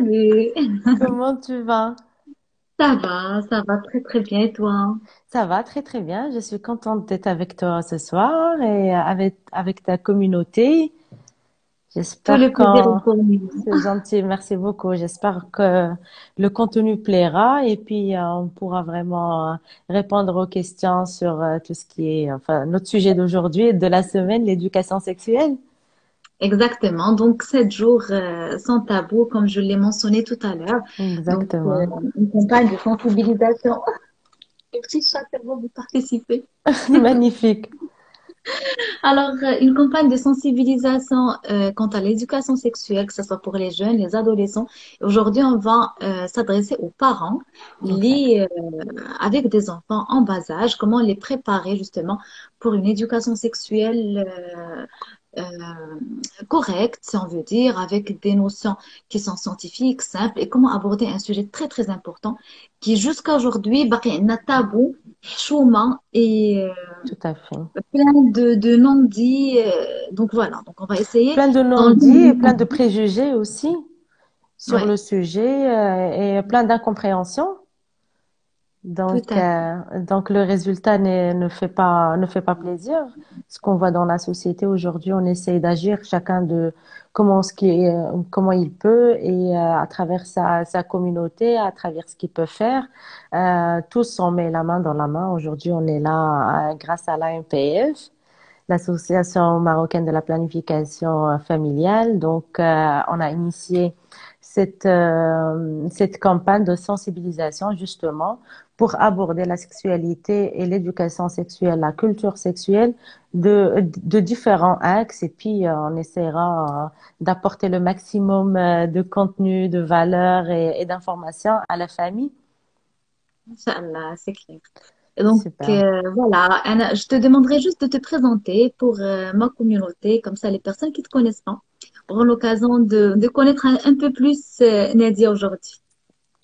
Salut, Comment tu vas? ça va très très bien et toi? Ça va très très bien. Je suis contente d'être avec toi ce soir et avec ta communauté. Tout J'espère le plaisir est que pour nous. c'est gentil. Merci beaucoup. J'espère que le contenu plaira et puis on pourra vraiment répondre aux questions sur tout ce qui est, enfin, notre sujet d'aujourd'hui et de la semaine, l'éducation sexuelle. Exactement, donc 7 jours sans tabou, comme je l'ai mentionné tout à l'heure. Donc, Exactement. une campagne de sensibilisation. Le petit chat tellement de participer. Magnifique. Alors, une campagne de sensibilisation quant à l'éducation sexuelle, que ce soit pour les jeunes, les adolescents. Aujourd'hui, on va s'adresser aux parents, Exact. avec des enfants en bas âge, comment les préparer justement pour une éducation sexuelle correcte, si on veut dire, avec des notions qui sont scientifiques, simples, et comment aborder un sujet très très important qui jusqu'à aujourd'hui, un tabou, chouma et Tout à fait. plein de non-dits. Donc voilà, donc on va essayer Plein de dans le non-dits et plein de préjugés aussi sur ouais, le sujet et plein d'incompréhension. tout Donc, à fait. donc le résultat ne fait pas plaisir. Ce qu'on voit dans la société aujourd'hui, on essaye d'agir chacun de comment il peut et à travers sa communauté, à travers ce qu'il peut faire, tous on met la main dans la main. Aujourd'hui, on est là grâce à l'AMPF, l'Association marocaine de la planification familiale. Donc, on a initié cette campagne de sensibilisation justement pour aborder la sexualité et l'éducation sexuelle, la culture sexuelle de différents axes. Et puis, on essaiera d'apporter le maximum de contenu, de valeur et d'informations à la famille. Inch'Allah, c'est clair. Et donc Super. voilà, Anna, je te demanderai juste de te présenter pour ma communauté, comme ça les personnes qui te connaissent pas auront l'occasion de connaître un peu plus Nadia aujourd'hui.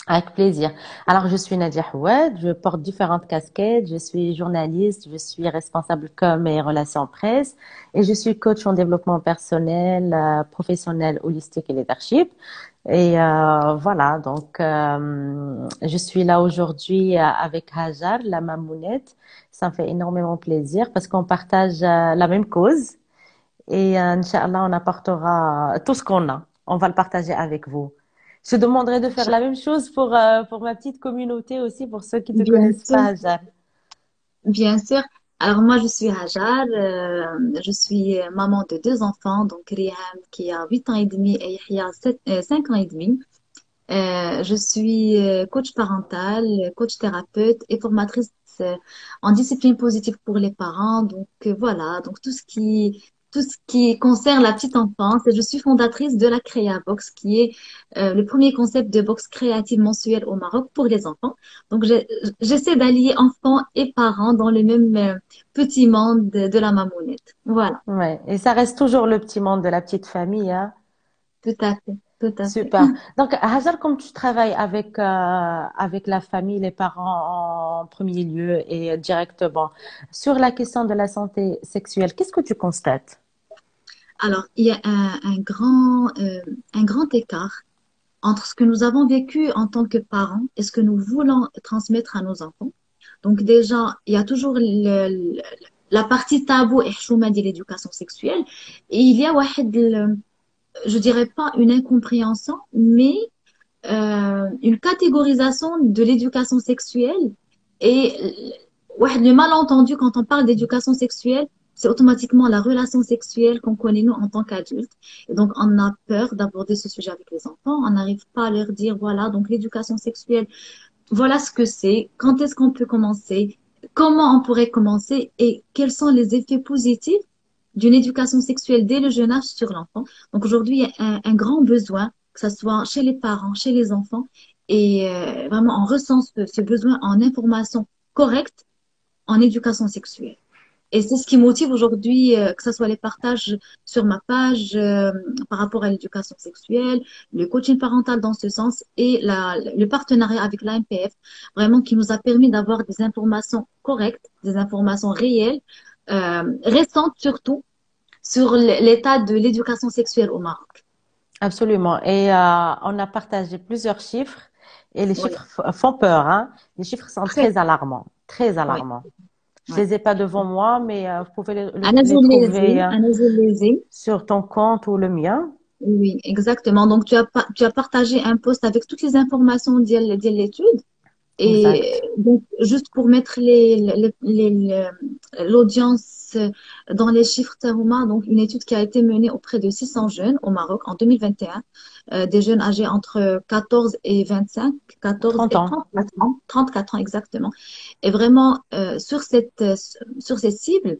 Avec plaisir. Alors, je suis Nadia Houad, je porte différentes casquettes, je suis journaliste, je suis responsable com et relations presse et je suis coach en développement personnel, professionnel, holistique et leadership. Et voilà, donc je suis là aujourd'hui avec Hajar, la mamounette. Ça me fait énormément plaisir parce qu'on partage la même cause et Inch'Allah, on apportera tout ce qu'on a. On va le partager avec vous. Je te demanderai de faire la même chose pour ma petite communauté aussi, pour ceux qui ne te Bien connaissent sûr, pas, Hajar. bien sûr. Alors moi, je suis Hajar, je suis maman de 2 enfants, donc Riham qui a 8 ans et demi et Yahya 5 ans et demi. Je suis coach parental, coach thérapeute et formatrice en discipline positive pour les parents. Donc voilà, donc tout ce qui concerne la petite enfance. Et je suis fondatrice de la Créa Box, qui est le premier concept de box créative mensuelle au Maroc pour les enfants. Donc j'essaie d'allier enfants et parents dans le même petit monde de la mamounette. Voilà, Ouais. Et ça reste toujours le petit monde de la petite famille, hein. tout à fait, tout à fait. Super. Donc, Hajar, comme tu travailles avec la famille, les parents en premier lieu et directement, sur la question de la santé sexuelle, qu'est-ce que tu constates? Alors, il y a un grand écart entre ce que nous avons vécu en tant que parents et ce que nous voulons transmettre à nos enfants. Donc déjà, il y a toujours la partie tabou et chouma de l'éducation sexuelle. Et il y a, je dirais pas une incompréhension, mais une catégorisation de l'éducation sexuelle et le malentendu quand on parle d'éducation sexuelle, c'est automatiquement la relation sexuelle qu'on connaît nous en tant qu'adultes. Et donc, on a peur d'aborder ce sujet avec les enfants. On n'arrive pas à leur dire, voilà, donc l'éducation sexuelle, voilà ce que c'est, quand est-ce qu'on peut commencer, comment on pourrait commencer et quels sont les effets positifs d'une éducation sexuelle dès le jeune âge sur l'enfant. Donc aujourd'hui, il y a un grand besoin, que ce soit chez les parents, chez les enfants, et vraiment on ressent ce besoin en information correcte en éducation sexuelle. Et c'est ce qui motive aujourd'hui, que ce soit les partages sur ma page par rapport à l'éducation sexuelle, le coaching parental dans ce sens et le partenariat avec l'AMPF, vraiment qui nous a permis d'avoir des informations correctes, des informations réelles, récentes surtout, sur l'état de l'éducation sexuelle au Maroc. Absolument. Et on a partagé plusieurs chiffres et les Oui, chiffres font peur, hein. Les chiffres sont très, très alarmants, très oui, alarmants. Je oui. les ai pas devant moi, mais vous pouvez Anna, je les les ai, trouver Anna, je les ai. sur ton compte ou le mien. Oui, exactement. Donc, tu as partagé un post avec toutes les informations de l'étude. Et Exact. donc, juste pour mettre l'audience dans les chiffres Tahoma, donc une étude qui a été menée auprès de 600 jeunes au Maroc en 2021, des jeunes âgés entre 14 et 25, 14 30 et ans. 34 ans exactement. Et vraiment, sur ces cibles,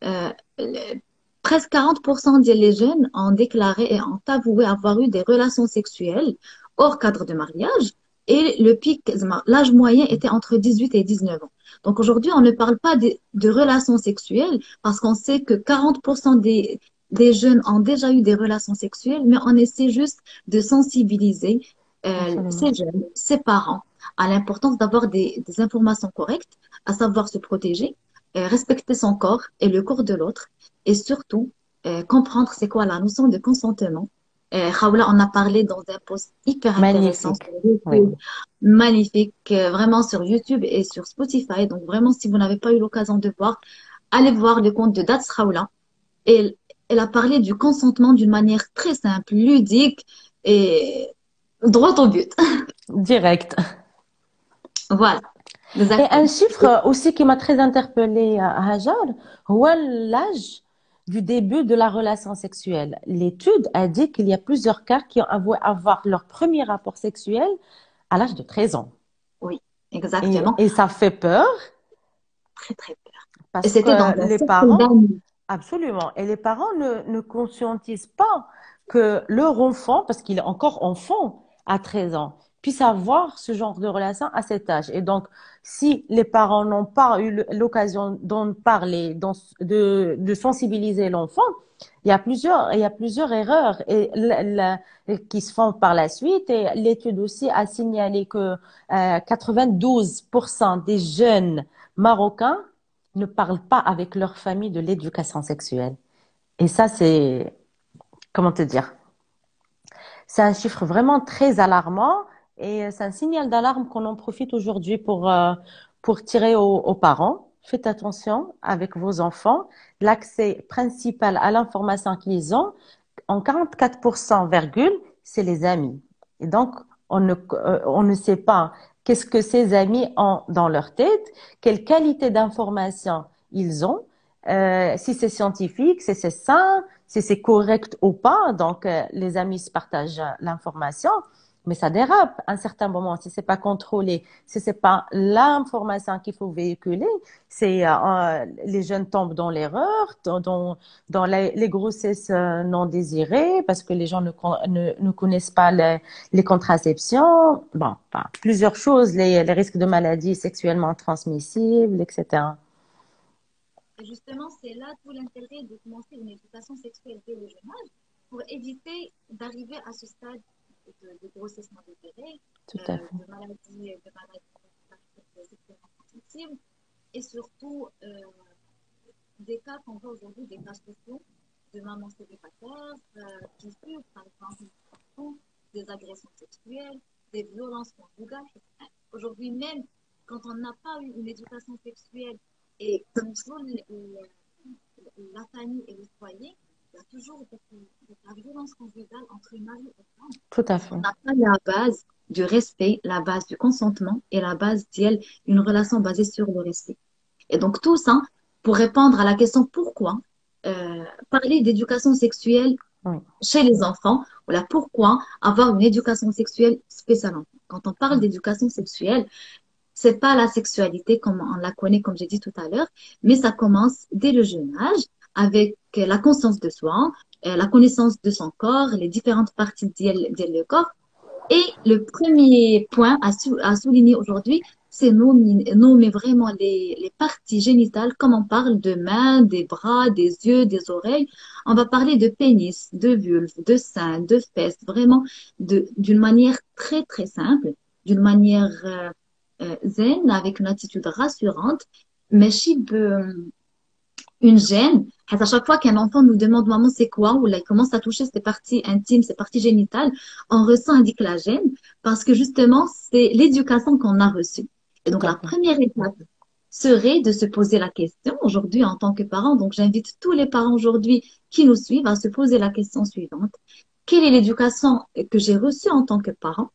euh, le- presque 40% des jeunes ont déclaré et ont avoué avoir eu des relations sexuelles hors cadre de mariage. Et le pic, l'âge moyen était entre 18 et 19 ans. Donc aujourd'hui, on ne parle pas de relations sexuelles parce qu'on sait que 40% des jeunes ont déjà eu des relations sexuelles, mais on essaie juste de sensibiliser Absolument. ces jeunes, ces parents à l'importance d'avoir des informations correctes, à savoir se protéger, respecter son corps et le corps de l'autre et surtout comprendre c'est quoi la notion de consentement. Khawla, on a parlé dans un post hyper intéressant sur Magnifique. Oui. YouTube, magnifique, vraiment sur YouTube et sur Spotify. Donc vraiment, si vous n'avez pas eu l'occasion de voir, allez voir le compte de Dats Khawla. Et elle a parlé du consentement d'une manière très simple, ludique et droit au but. Direct. Voilà, Et un exactement. chiffre aussi qui m'a très interpellée, Hajar, هو l'âge du début de la relation sexuelle. L'étude a dit qu'il y a plusieurs cas qui ont avoué avoir leur premier rapport sexuel à l'âge de 13 ans. Oui, exactement. Et ça fait peur Très, très peu. Et parce c'était dans que un les cercle parents, d'amis. absolument, et les parents ne conscientisent pas que leur enfant, parce qu'il est encore enfant à 13 ans, puisse avoir ce genre de relation à cet âge. Et donc, si les parents n'ont pas eu l'occasion d'en parler, de sensibiliser l'enfant, il y a plusieurs erreurs qui se font par la suite. Et l'étude aussi a signalé que 92% des jeunes Marocains ne parlent pas avec leur famille de l'éducation sexuelle. Et ça, c'est, comment te dire, c'est un chiffre vraiment très alarmant et c'est un signal d'alarme qu'on en profite aujourd'hui pour tirer aux parents. Faites attention avec vos enfants. L'accès principal à l'information qu'ils ont, en 44%, c'est les amis. Et donc, on ne sait pas qu'est-ce que ces amis ont dans leur tête, quelle qualité d'information ils ont, si c'est scientifique, si c'est sain, si c'est correct ou pas. Donc, les amis se partagent l'information, mais ça dérape à un certain moment. Si c'est pas contrôlé, si c'est pas l'information qu'il faut véhiculer, les jeunes tombent dans l'erreur, dans les grossesses non désirées, parce que les gens ne connaissent pas les contraceptions. Bon, enfin, plusieurs choses, les risques de maladies sexuellement transmissibles, etc. Et justement, c'est là tout l'intérêt de commencer une éducation sexuelle dès le jeune âge pour éviter d'arriver à ce stade de grossesse non désirée, Tout à fait. de maladies sexuellement transmissibles et surtout des cas qu'on voit aujourd'hui, des cas sociaux de mamans célibataires qui subissent par exemple des agressions sexuelles, des violences conjugales. Aujourd'hui même, quand on n'a pas eu une éducation sexuelle et comme sont la famille et le foyer, il y a toujours de la violence conjugale entre mari et femme. Tout à Parce qu'on fait. n'a pas la base du respect, la base du consentement et la base d'une relation basée sur le respect. Et donc tout ça, pour répondre à la question pourquoi, parler d'éducation sexuelle Oui. chez les enfants, voilà pourquoi avoir une éducation sexuelle spéciale. Quand on parle Mm. d'éducation sexuelle, c'est pas la sexualité comme on la connaît, comme j'ai dit tout à l'heure, mais ça commence dès le jeune âge avec la conscience de soi, la connaissance de son corps, les différentes parties du corps. Et le premier point à souligner aujourd'hui, c'est nommer vraiment les parties génitales, comme on parle de mains, des bras, des yeux, des oreilles. On va parler de pénis, de vulve, de sein, de fesses, vraiment d'une manière très, très simple, d'une manière zen, avec une attitude rassurante. Mais une gêne. À chaque fois qu'un enfant nous demande maman c'est quoi, ou là il commence à toucher ses parties intimes, ses parties génitales, on ressent un déclagène parce que justement c'est l'éducation qu'on a reçue. Et Tout donc à la fait. première étape serait de se poser la question aujourd'hui en tant que parent. Donc j'invite tous les parents aujourd'hui qui nous suivent à se poser la question suivante. Quelle est l'éducation que j'ai reçue en tant que parent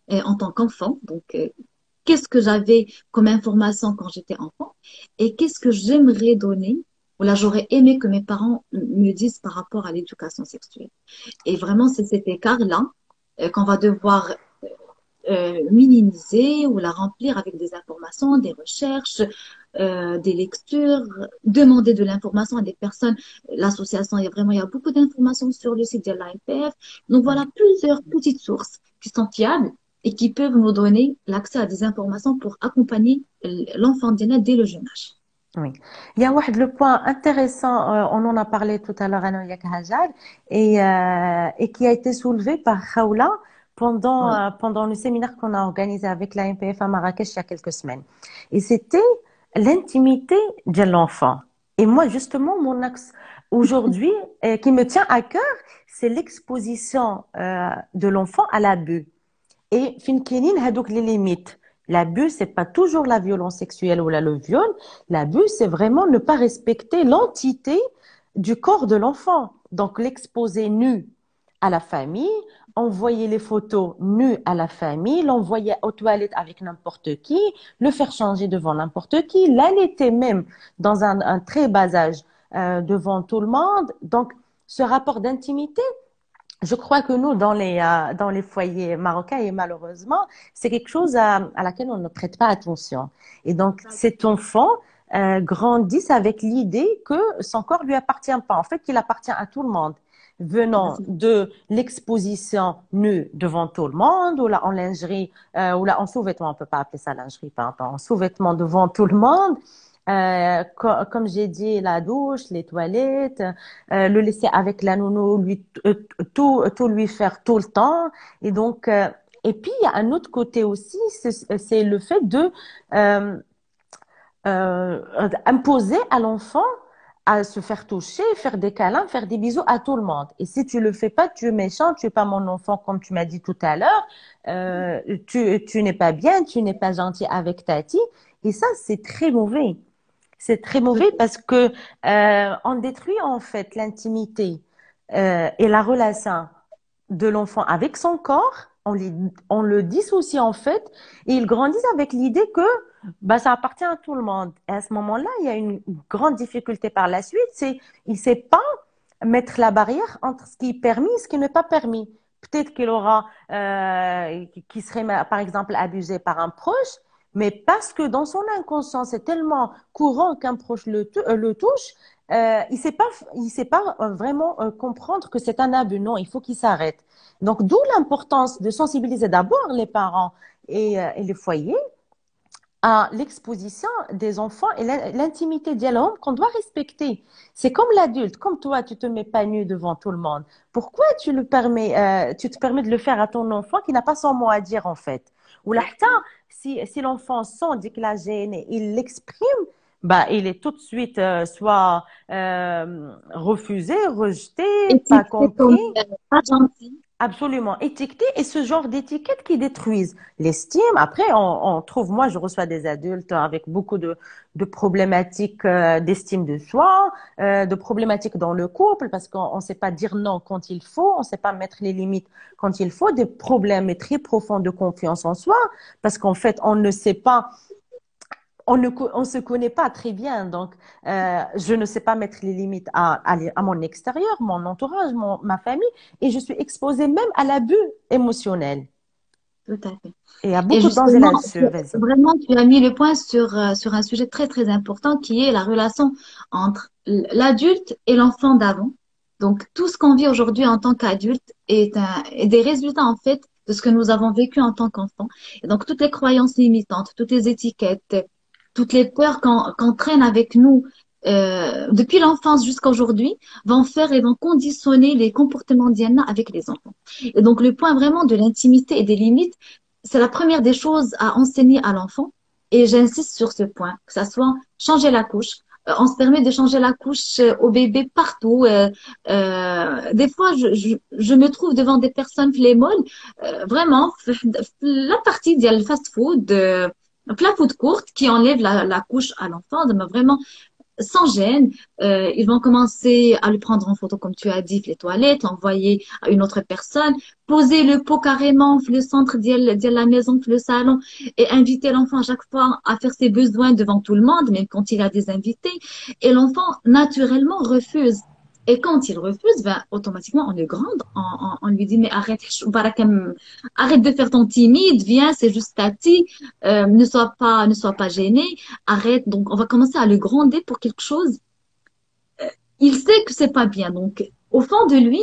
et en tant qu'enfant? Donc qu'est-ce que j'avais comme information quand j'étais enfant et qu'est-ce que j'aimerais donner ou là j'aurais aimé que mes parents me disent par rapport à l'éducation sexuelle. Et vraiment, c'est cet écart-là qu'on va devoir minimiser ou la remplir avec des informations, des recherches, des lectures, demander de l'information à des personnes. L'association, il y a beaucoup d'informations sur le site de l'AFF. Donc voilà plusieurs petites sources qui sont fiables et qui peuvent nous donner l'accès à des informations pour accompagner l'enfant dès le jeune âge. Oui. Il y a le point intéressant, on en a parlé tout à l'heure, Anna Yak Hajar, et qui a été soulevé par Khawla Oui, pendant le séminaire qu'on a organisé avec la MPF à Marrakech il y a quelques semaines. Et c'était l'intimité de l'enfant. Et moi, justement, mon axe aujourd'hui, qui me tient à cœur, c'est l'exposition de l'enfant à l'abus. Et fin كاينين هذوك les limites. L'abus, c'est pas toujours la violence sexuelle ou le viol. L'abus, c'est vraiment ne pas respecter l'entité du corps de l'enfant. Donc, l'exposer nu à la famille, envoyer les photos nues à la famille, l'envoyer aux toilettes avec n'importe qui, le faire changer devant n'importe qui, l'allaiter même dans un très bas âge devant tout le monde. Donc, ce rapport d'intimité, je crois que nous, dans les foyers marocains, et malheureusement, c'est quelque chose à laquelle on ne prête pas attention. Et donc, cet enfant grandit avec l'idée que son corps lui appartient pas. En fait, qu'il appartient à tout le monde. Venant de l'exposition nue devant tout le monde, ou là en lingerie, ou là en sous-vêtements, on peut pas appeler ça lingerie, pardon, en sous-vêtements devant tout le monde, comme j'ai dit, la douche, les toilettes, le laisser avec la nounou, tout lui faire tout le temps. Et donc, et puis il y a un autre côté aussi, c'est le fait de imposer à l'enfant à se faire toucher, faire des câlins, faire des bisous à tout le monde. Et si tu le fais pas, tu es méchant, tu es pas mon enfant, comme tu m'as dit tout à l'heure. Tu n'es pas bien, tu n'es pas gentil avec Tati. Et ça, c'est très mauvais. C'est très mauvais parce que on détruit en fait l'intimité et la relation de l'enfant avec son corps. On le dissocie en fait et ils grandissent avec l'idée que bah, ça appartient à tout le monde. Et à ce moment-là, il y a une grande difficulté par la suite, c'est il sait pas mettre la barrière entre ce qui est permis et ce qui n'est pas permis. Peut-être qu'il aura, qui serait par exemple abusé par un proche, mais parce que dans son inconscient, c'est tellement courant qu'un proche le touche, il sait pas vraiment comprendre que c'est un abus. Non, il faut qu'il s'arrête. Donc, d'où l'importance de sensibiliser d'abord les parents et les foyers à l'exposition des enfants et l'intimité de l'homme qu'on doit respecter. C'est comme l'adulte, comme toi, tu te mets pas nu devant tout le monde. Pourquoi tu te permets de le faire à ton enfant qui n'a pas son mot à dire en fait? Ou là, si l'enfant sent déclenché et il l'exprime, bah, il est tout de suite soit refusé, rejeté, pas étiqueté compris. comme pas gentil. Absolument, étiqueté et ce genre d'étiquettes qui détruisent l'estime. Après, on trouve, moi, je reçois des adultes avec beaucoup de problématiques d'estime de soi, de problématiques dans le couple, parce qu'on ne sait pas dire non quand il faut, on ne sait pas mettre les limites quand il faut, des problèmes très profonds de confiance en soi, parce qu'en fait, on ne sait pas on se connaît pas très bien, donc je ne sais pas mettre les limites à mon extérieur, mon entourage, ma famille, et je suis exposée même à l'abus émotionnel. Tout à fait. Et il y a Et beaucoup de dangers justement, là-dessus, vas-y. vraiment, tu as mis le point sur un sujet très, très important qui est la relation entre l'adulte et l'enfant d'avant. Donc, tout ce qu'on vit aujourd'hui en tant qu'adulte est des résultats, en fait, de ce que nous avons vécu en tant qu'enfant. Et donc, toutes les croyances limitantes, toutes les étiquettes, toutes les peurs qu'on traîne avec nous depuis l'enfance jusqu'à aujourd'hui vont faire et vont conditionner les comportements d'Iana avec les enfants. Et donc, le point vraiment de l'intimité et des limites, c'est la première des choses à enseigner à l'enfant. Et j'insiste sur ce point, que ça soit changer la couche, On se permet de changer la couche au bébé partout. Des fois, je me trouve devant des personnes flemmoles, vraiment, la partie du fast-food, la food courte, qui enlève la couche à l'enfant, mais vraiment sans gêne. Ils vont commencer à le prendre en photo, comme tu as dit, les toilettes, l'envoyer à une autre personne, poser le pot carrément le centre de la maison, le salon, et inviter l'enfant à chaque fois à faire ses besoins devant tout le monde, même quand il a des invités. Et l'enfant, naturellement, refuse. Et quand il refuse, ben, automatiquement, on le gronde, on lui dit, mais arrête, arrête de faire ton timide, viens, c'est juste tati, ne sois pas gêné, arrête. Donc, on va commencer à le gronder pour quelque chose. Il sait que c'est pas bien. Donc, au fond de lui,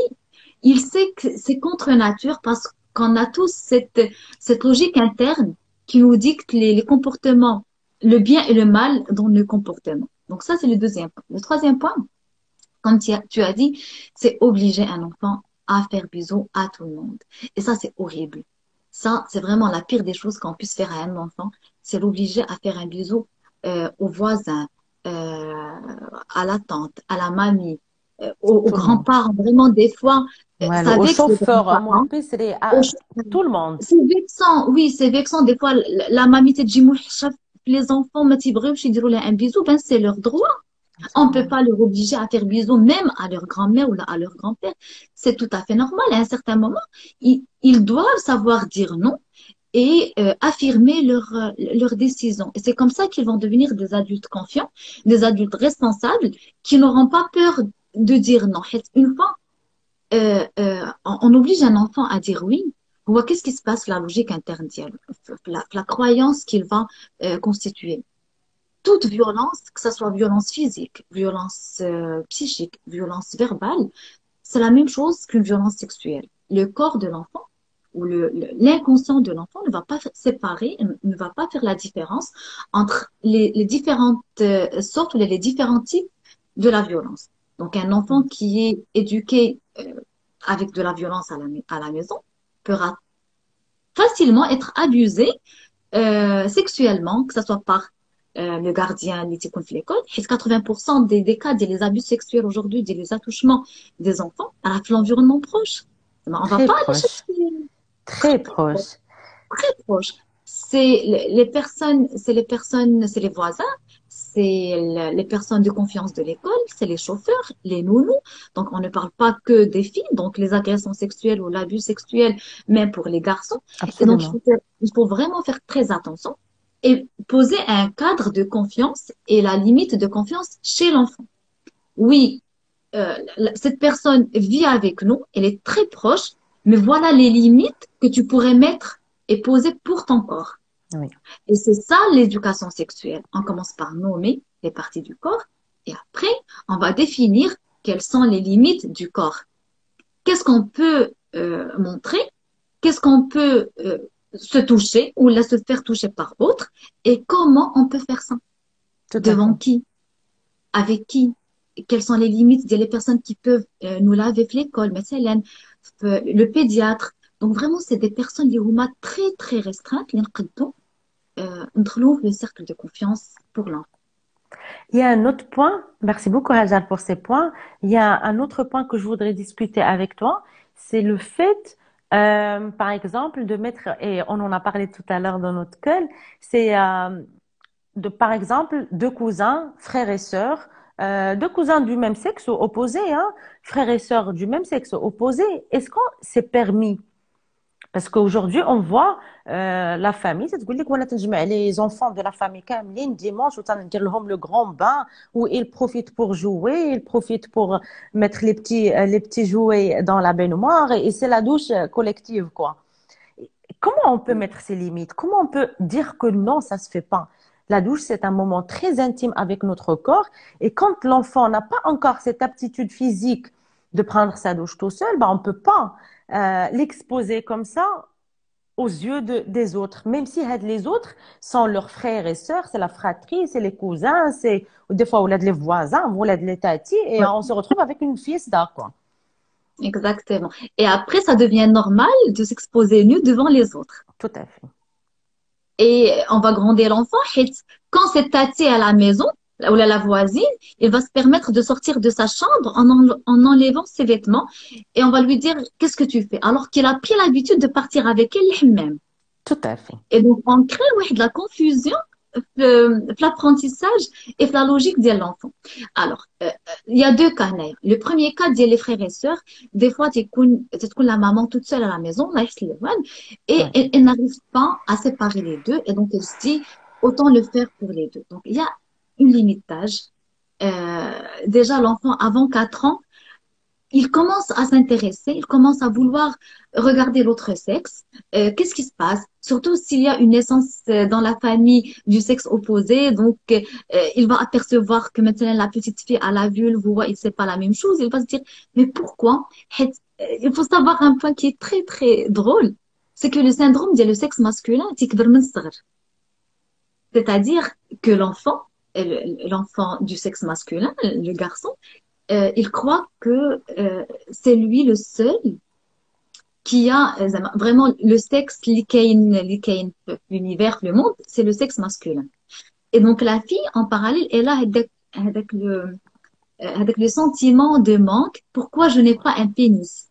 il sait que c'est contre nature parce qu'on a tous cette logique interne qui nous dicte les comportements, le bien et le mal dans le comportement. Donc, ça, c'est le deuxième point. Le troisième point, comme tu as dit, c'est obliger un enfant à faire bisous à tout le monde. Et ça, c'est horrible. Ça, c'est vraiment la pire des choses qu'on puisse faire à un enfant. C'est l'obliger à faire un bisou aux voisins, à la tante, à la mamie, aux Tout le monde. grands-parents. Vraiment, des fois, Ouais, ça au vexe les chauffeur, à mon grands-parents. pays, c'est Au à ch- tout le monde. C'est vexant, oui, c'est vexant. Des fois, la mamie te dit, les enfants, ma petite brûle, je dis, un bisou, ben, c'est leur droit. On ne peut Absolument. pas leur obliger à faire bisous, même à leur grand-mère ou à leur grand-père. C'est tout à fait normal. À un certain moment, ils doivent savoir dire non et affirmer leur décision. Et c'est comme ça qu'ils vont devenir des adultes confiants, des adultes responsables, qui n'auront pas peur de dire non. Une fois, on oblige un enfant à dire oui. On voit qu'est-ce qui se passe, la logique interne, la croyance qu'il va constituer toute violence, que ce soit violence physique, violence psychique, violence verbale, c'est la même chose qu'une violence sexuelle. Le corps de l'enfant ou l'inconscient de l'enfant ne va pas séparer, ne va pas faire la différence entre les différentes sortes ou les différents types de la violence. Donc, un enfant qui est éduqué avec de la violence à la maison pourra facilement être abusé sexuellement, que ce soit par le gardien qui يكون في l'école. 80% des cas des abus sexuels aujourd'hui, des attouchements des enfants, à l'environnement proche. On va Très pas aller proche. chercher Très proche. très proche. C'est les voisins, les personnes de confiance de l'école, c'est les chauffeurs, les nounous. Donc, on ne parle pas que des filles, donc les agressions sexuelles ou l'abus sexuel, même pour les garçons. Et donc, Absolument. il faut vraiment faire très attention et poser un cadre de confiance et la limite de confiance chez l'enfant. Oui, cette personne vit avec nous, elle est très proche, mais voilà les limites que tu pourrais mettre et poser pour ton corps. Oui. Et c'est ça l'éducation sexuelle. On commence par nommer les parties du corps et après, on va définir quelles sont les limites du corps. Qu'est-ce qu'on peut montrer? Qu'est-ce qu'on peut se toucher ou se faire toucher par autre? Et comment on peut faire ça? Tout à Devant fait. qui? Avec qui? Quelles sont les limites des personnes qui peuvent nous laver في l'école, مثلا le pédiatre. Donc vraiment, c'est des personnes qui sont très très restreintes اللي نقدروا ندخلوا le cercle de confiance pour l'enfant. Il y a un autre point, merci beaucoup Hajar pour ces points. Il y a un autre point que je voudrais discuter avec toi, c'est le fait, par exemple, de mettre, et on en a parlé tout à l'heure dans notre call, c'est par exemple, deux cousins, frères et sœurs, deux cousins du même sexe opposés, hein, frères et sœurs du même sexe opposés. Est-ce que c'est permis? Parce qu'aujourd'hui, on voit la famille, c'est تقول لك وانا تنجمع les enfants de la famille كاملين dimanche وتندير لهم le grand bain où ils profitent pour jouer, ils profitent pour mettre les petits jouets dans la baignoire et c'est la douche collective quoi. Comment on peut mettre ces limites? Comment on peut dire que non, ça se fait pas? La douche, c'est un moment très intime avec notre corps et quand l'enfant n'a pas encore cette aptitude physique de prendre sa douche tout seul, bah, on peut pas l'exposer comme ça aux yeux des autres, même si les autres sont leurs frères et sœurs, c'est la fratrie, c'est les cousins, c'est des fois les voisins, les tatis, et Ouais, on se retrouve avec une fiesta, quoi. exactement. Et après, ça devient normal de s'exposer nu devant les autres. Tout à fait. Et on va gronder l'enfant. Quand c'est tati à la maison, ou la voisine, il va se permettre de sortir de sa chambre en enlevant ses vêtements et on va lui dire qu'est-ce que tu fais? Alors qu'il a pris l'habitude de partir avec elle même. Tout à fait. Et donc, on crée ouais, de la confusion في l'apprentissage et في la logique de l'enfant. Alors, il y a deux cas. Naya. Le premier cas, dit les frères et sœurs, des fois, tu la maman toute seule à la maison, là, et Ouais. elle n'arrive pas à séparer les deux, et donc elle se dit, autant le faire pour les deux. Donc, il y a une limite d'âge. Déjà, l'enfant, avant 4 ans, il commence à s'intéresser, il commence à vouloir regarder l'autre sexe. Qu'est-ce qui se passe? Surtout s'il y a une naissance dans la famille du sexe opposé, donc il va apercevoir que maintenant la petite fille a la vulve, ou il sait pas la même chose. Il va se dire, mais pourquoi? Il faut savoir un point qui est très très drôle, c'est que le syndrome dit le sexe masculin, c'est-à-dire que l'enfant du sexe masculin, le garçon, il croit que c'est lui le seul qui a vraiment le sexe لكاين في l'univers, le monde, c'est le sexe masculin. Et donc la fille, en parallèle, elle a avec le sentiment de manque. Pourquoi je n'ai pas un pénis?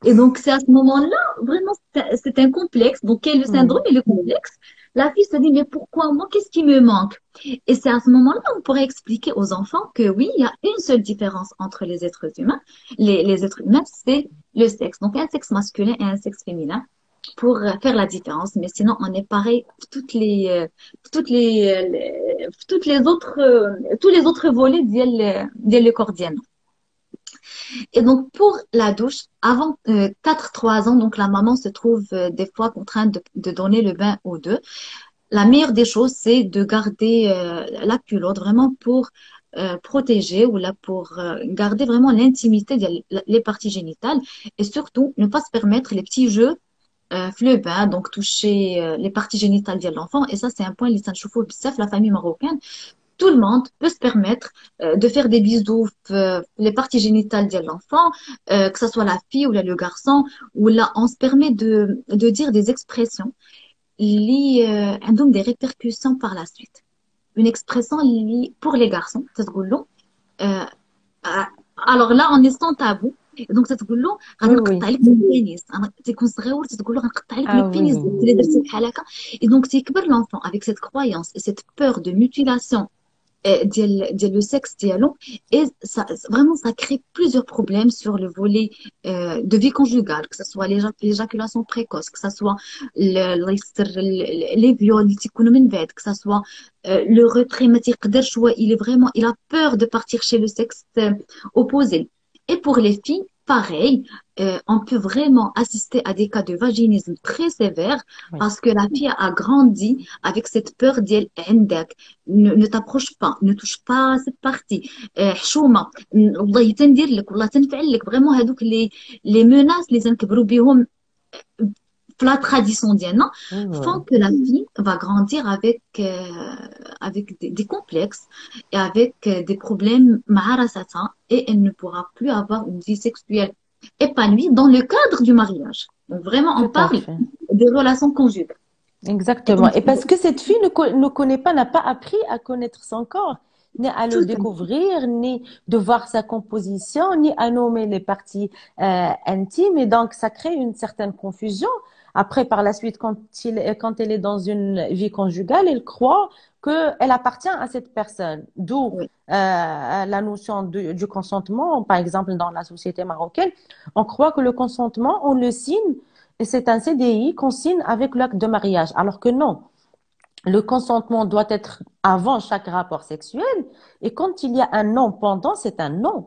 Et donc, c'est à ce moment-là, vraiment, c'est un complexe. Donc, quel est le syndrome Mhm. et le complexe? La fille se dit, mais pourquoi moi? Qu'est-ce qui me manque? Et c'est à ce moment-là on pourrait expliquer aux enfants que oui, il y a une seule différence entre les êtres humains. Les êtres humains, c'est le sexe. Donc, un sexe masculin et un sexe féminin pour faire la différence. Mais sinon, on est pareil pour toutes les autres, tous les autres volets le cordienne. Et donc, pour la douche, avant 4-3 ans, donc la maman se trouve des fois contrainte de donner le bain aux deux. La meilleure des choses, c'est de garder la culotte vraiment pour protéger ou là pour garder vraiment l'intimité des parties génitales et surtout ne pas se permettre les petits jeux le bain, donc toucher les parties génitales de l'enfant. Et ça, c'est un point, la famille marocaine tout le monde peut se permettre de faire des bisous les parties génitales de l'enfant, que ce soit la fille ou là, le garçon, ou là on se permet de dire des expressions qui ont des répercussions par la suite. Une expression liée pour les garçons, ça se goulot. Euh, alors là, on est sans tabou. Donc, ça te dit, غادي Oui, نقطع oui. لك البينيس انا تيكون صغير تقول له غنقطع لك Ah le pénis oui. الا درتي بحال هكا. Et donc, تيكبر l'enfant avec cette croyance et cette peur de mutilation le sexe dialogue et ça vraiment ça crée plusieurs problèmes sur le volet de vie conjugale que ce soit l'éjaculation précoce que ce soit les viols que ce soit le retrait ما تيقدرش il est vraiment il a peur de partir chez le sexe opposé et pour les filles pareil on peut vraiment assister à des cas de vaginisme très sévères Oui. parce que la fille a grandi avec cette peur d'elle ne t'approche pas, ne touche pas cette partie. حشومة والله تندير لك والله تنفعل لك vraiment هذوك les menaces les نكبروا بهم في la tradition ديالنا Oui, oui, font oui. que la fille va grandir avec des complexes et avec des problèmes مع راساتها et elle ne pourra plus avoir une vie sexuelle épanouie dans le cadre du mariage. Donc vraiment, on Tout à parle fait. des relations conjugales. Et Exactement. donc, Et parce que cette fille ne connaît pas, n'a pas appris à connaître son corps, ni à le tout à fait. découvrir, ni de voir sa composition, ni à nommer les parties intimes. Et donc, ça crée une certaine confusion. Après, par la suite, quand elle est dans une vie conjugale, elle croit qu'elle appartient à cette personne. D'où Oui, la notion du consentement. Par exemple, dans la société marocaine, on croit que le consentement, on le signe et c'est un CDI qu'on signe avec l'acte de mariage. Alors que non, le consentement doit être avant chaque rapport sexuel. Et quand il y a un non pendant, c'est un non.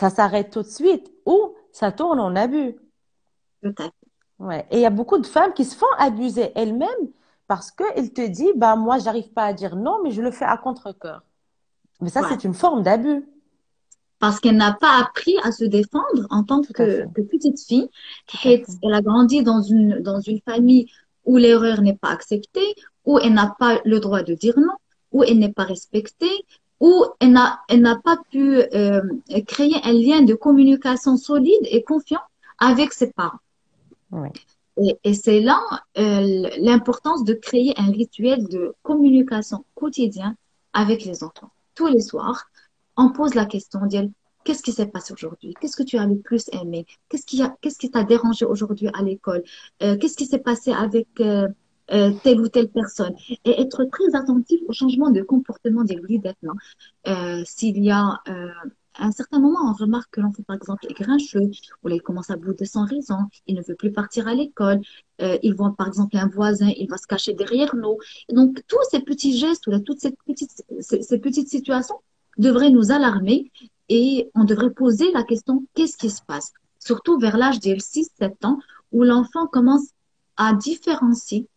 Ça s'arrête tout de suite ou ça tourne en abus. tout à fait. Ouais. Et il y a beaucoup de femmes qui se font abuser elles-mêmes parce qu'elles te disent, bah, moi, j'arrive pas à dire non, mais je le fais à contre-cœur. Mais ça, Voilà. c'est une forme d'abus. Parce qu'elle n'a pas appris à se défendre en tant Tout à fait. que petite fille. Tout à fait. Elle a grandi dans une famille où l'erreur n'est pas acceptée, où elle n'a pas le droit de dire non, où elle n'est pas respectée, où elle n'a pas pu créer un lien de communication solide et confiant avec ses parents. Oui. Et c'est là l'importance de créer un rituel de communication quotidien avec les enfants. Tous les soirs, on pose la question, on dit, qu'est-ce qui s'est passé aujourd'hui? Qu'est-ce que tu as le plus aimé? Qu'est-ce qui t'a dérangé aujourd'hui à l'école? Qu'est-ce qui s'est passé avec telle ou telle personne? Et être très attentif au changement de comportement des guides. S'il y a à un certain moment, on remarque que l'enfant, par exemple, est grincheux, ou là, il commence à bouder sans raison, il ne veut plus partir à l'école, il voit, par exemple, un voisin, il va se cacher derrière nous. Et donc, tous ces petits gestes, ou là, toutes ces petites situations devraient nous alarmer et on devrait poser la question, qu'est-ce qui se passe? Surtout vers l'âge de 6 7 ans, où l'enfant commence à différencier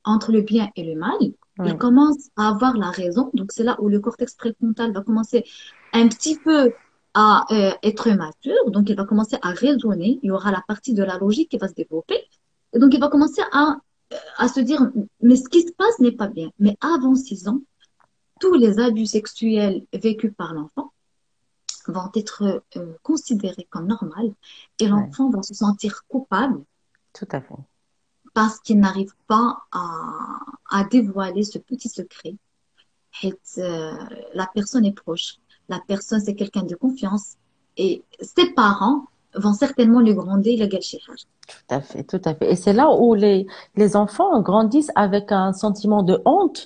entre le bien et le mal. Il Oui, commence à avoir la raison. Donc, c'est là où le cortex préfrontal va commencer un petit peu à être mature. Donc, il va commencer à raisonner. Il y aura la partie de la logique qui va se développer. Et donc, il va commencer à se dire, mais ce qui se passe n'est pas bien. Mais avant 6 ans, tous les abus sexuels vécus par l'enfant vont être considérés comme normaux et oui, l'enfant va se sentir coupable tout à fait. parce qu'il n'arrive pas à dévoiler ce petit secret. Et, la personne est proche. La personne, c'est quelqu'un de confiance. Et ses parents vont certainement le gronder, le gâcher. Tout à fait, tout à fait. Et c'est là où les enfants grandissent avec un sentiment de honte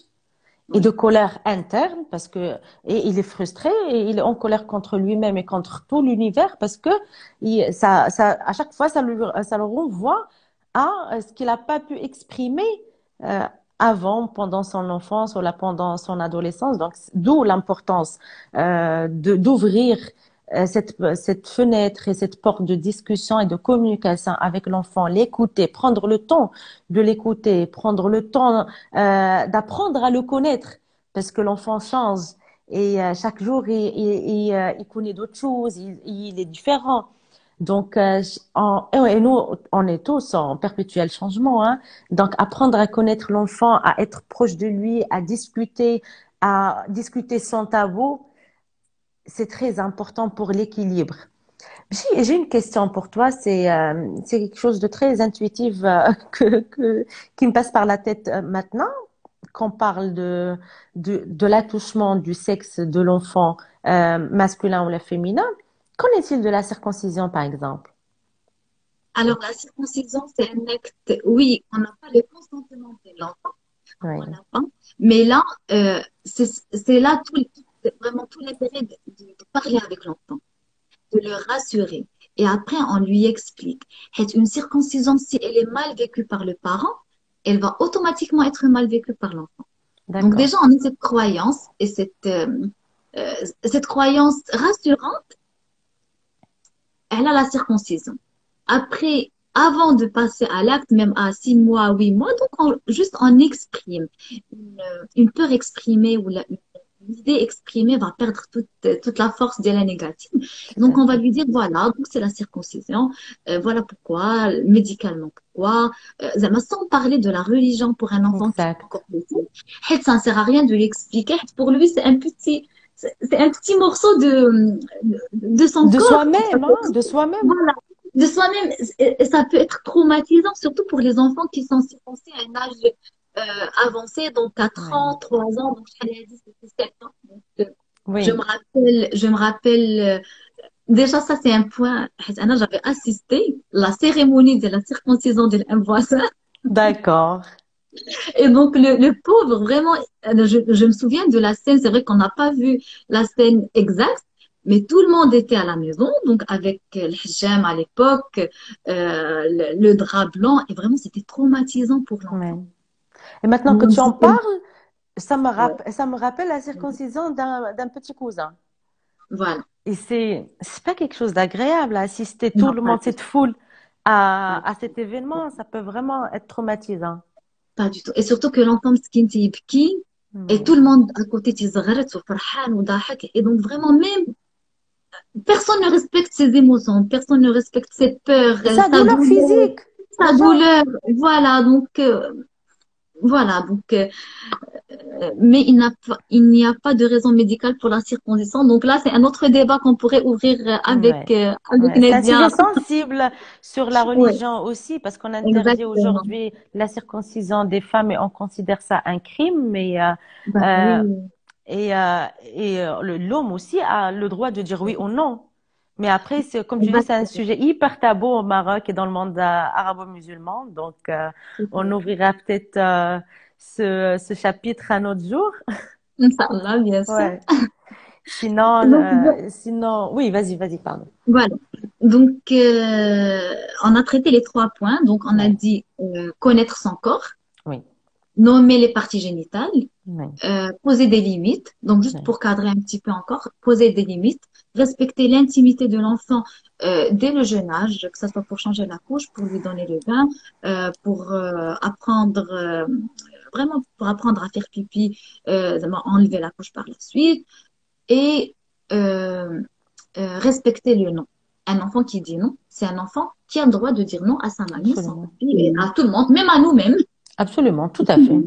et de Oui, colère interne parce que et il est frustré et il est en colère contre lui-même et contre tout l'univers parce que à chaque fois ça le renvoie à ce qu'il n'a pas pu exprimer euh, avant pendant son enfance ou là pendant son adolescence. Donc d'où l'importance d'ouvrir cette fenêtre et cette porte de discussion et de communication avec l'enfant, l'écouter, prendre le temps de l'écouter, prendre le temps d'apprendre à le connaître parce que l'enfant change et chaque jour il connaît d'autres choses, il est différent. Donc, et nous, on est tous en perpétuel changement, hein. Donc, apprendre à connaître l'enfant, à être proche de lui, à discuter sans tabou, c'est très important pour l'équilibre. J'ai une question pour toi, c'est quelque chose de très intuitif qui me passe par la tête maintenant qu'on parle de l'attouchement du sexe de l'enfant masculin ou le féminin. Qu'en est-il de la circoncision, par exemple? alors, la circoncision, c'est un acte, oui, on n'a pas le consentement de l'enfant, on Oui, n'a pas, mais là, c'est là vraiment tout l'intérêt de parler avec l'enfant, de le rassurer. Et après, on lui explique. Et une circoncision, si elle est mal vécue par le parent, elle va automatiquement être mal vécue par l'enfant. Donc d'accord, déjà, on a cette croyance et euh, cette croyance rassurante, elle a la circoncision. Après, avant de passer à l'acte, même à 6 mois, 8 mois, donc juste on exprime. Une peur exprimée ou une idée exprimée va perdre toute la force de la négative. tout Donc à on va fait. lui dire, voilà, donc c'est la circoncision, voilà pourquoi, médicalement pourquoi, sans parler de la religion pour un enfant qui est Exact. encore petit. Ça ne sert à rien de lui expliquer. Pour lui, c'est un petit morceau de son De corps. soi-même, hein, de soi-même. Voilà, de soi-même, et ça peut être traumatisant, surtout pour les enfants qui sont censés à un âge avancé, donc à Oui, 30, 3 ans, donc je dit c'était 7 ans. Donc, oui, je me rappelle, déjà ça c'est un point, Anna, j'avais assisté à la cérémonie de la circoncision de un voisin, d'accord. et donc le pauvre, vraiment, je me souviens de la scène, c'est vrai qu'on n'a pas vu la scène exacte, mais tout le monde était à la maison, donc avec le hijab à l'époque, le drap blanc, et vraiment c'était traumatisant pour l'enfant. Oui. Et maintenant que Donc, tu en c'était- parles, ouais, ça me rappelle la circoncision d'un petit cousin. voilà, Et c'est pas quelque chose d'agréable à assister tout non, le pas monde, du cette foule à cet tout. événement. Ça peut vraiment être traumatisant. Pas du tout. Et surtout que l'enfant مسكين يبكي et tout Oui. le monde à côté تيزغرت وفرحان وضاحك et donc vraiment même personne ne respecte ses émotions, personne ne respecte ses peurs, Et sa sa douleur douleur, physique, sa déjà. douleur. Voilà, donc mais il n'y a pas de raison médicale pour la circoncision. Donc là, c'est un autre débat qu'on pourrait ouvrir Ouais. avec Ouais. C'est un Nadia. sujet sensible sur la Oui, religion aussi, parce qu'on interdit exactement. aujourd'hui la circoncision des femmes et on considère ça un crime. Mais Bah euh, oui. l'homme aussi a le droit de dire oui ou non. Mais après, c'est, comme tu dis, c'est un Exactement. sujet hyper tabou au Maroc et dans le monde arabo-musulman. Donc, on ouvrira peut-être ce chapitre un autre jour. Inch'Allah, bien sûr. Ouais. Sinon, Donc, oui, vas-y, pardon. voilà. Donc, on a traité les 3 points. Donc, on a Ouais, dit connaître son corps, oui, nommer les parties génitales, oui, poser des limites. Donc, juste oui, pour cadrer un petit peu encore, poser des limites, respecter l'intimité de l'enfant dès le jeune âge, que ce soit pour changer la couche, pour lui donner le bain, pour apprendre, vraiment pour apprendre à faire pipi, enlever la couche par la suite, et euh, respecter le non. Un enfant qui dit non, c'est un enfant qui a le droit de dire non à sa mamie, son absolument. papi, et à tout le monde, même à nous-mêmes. Absolument, tout à fait.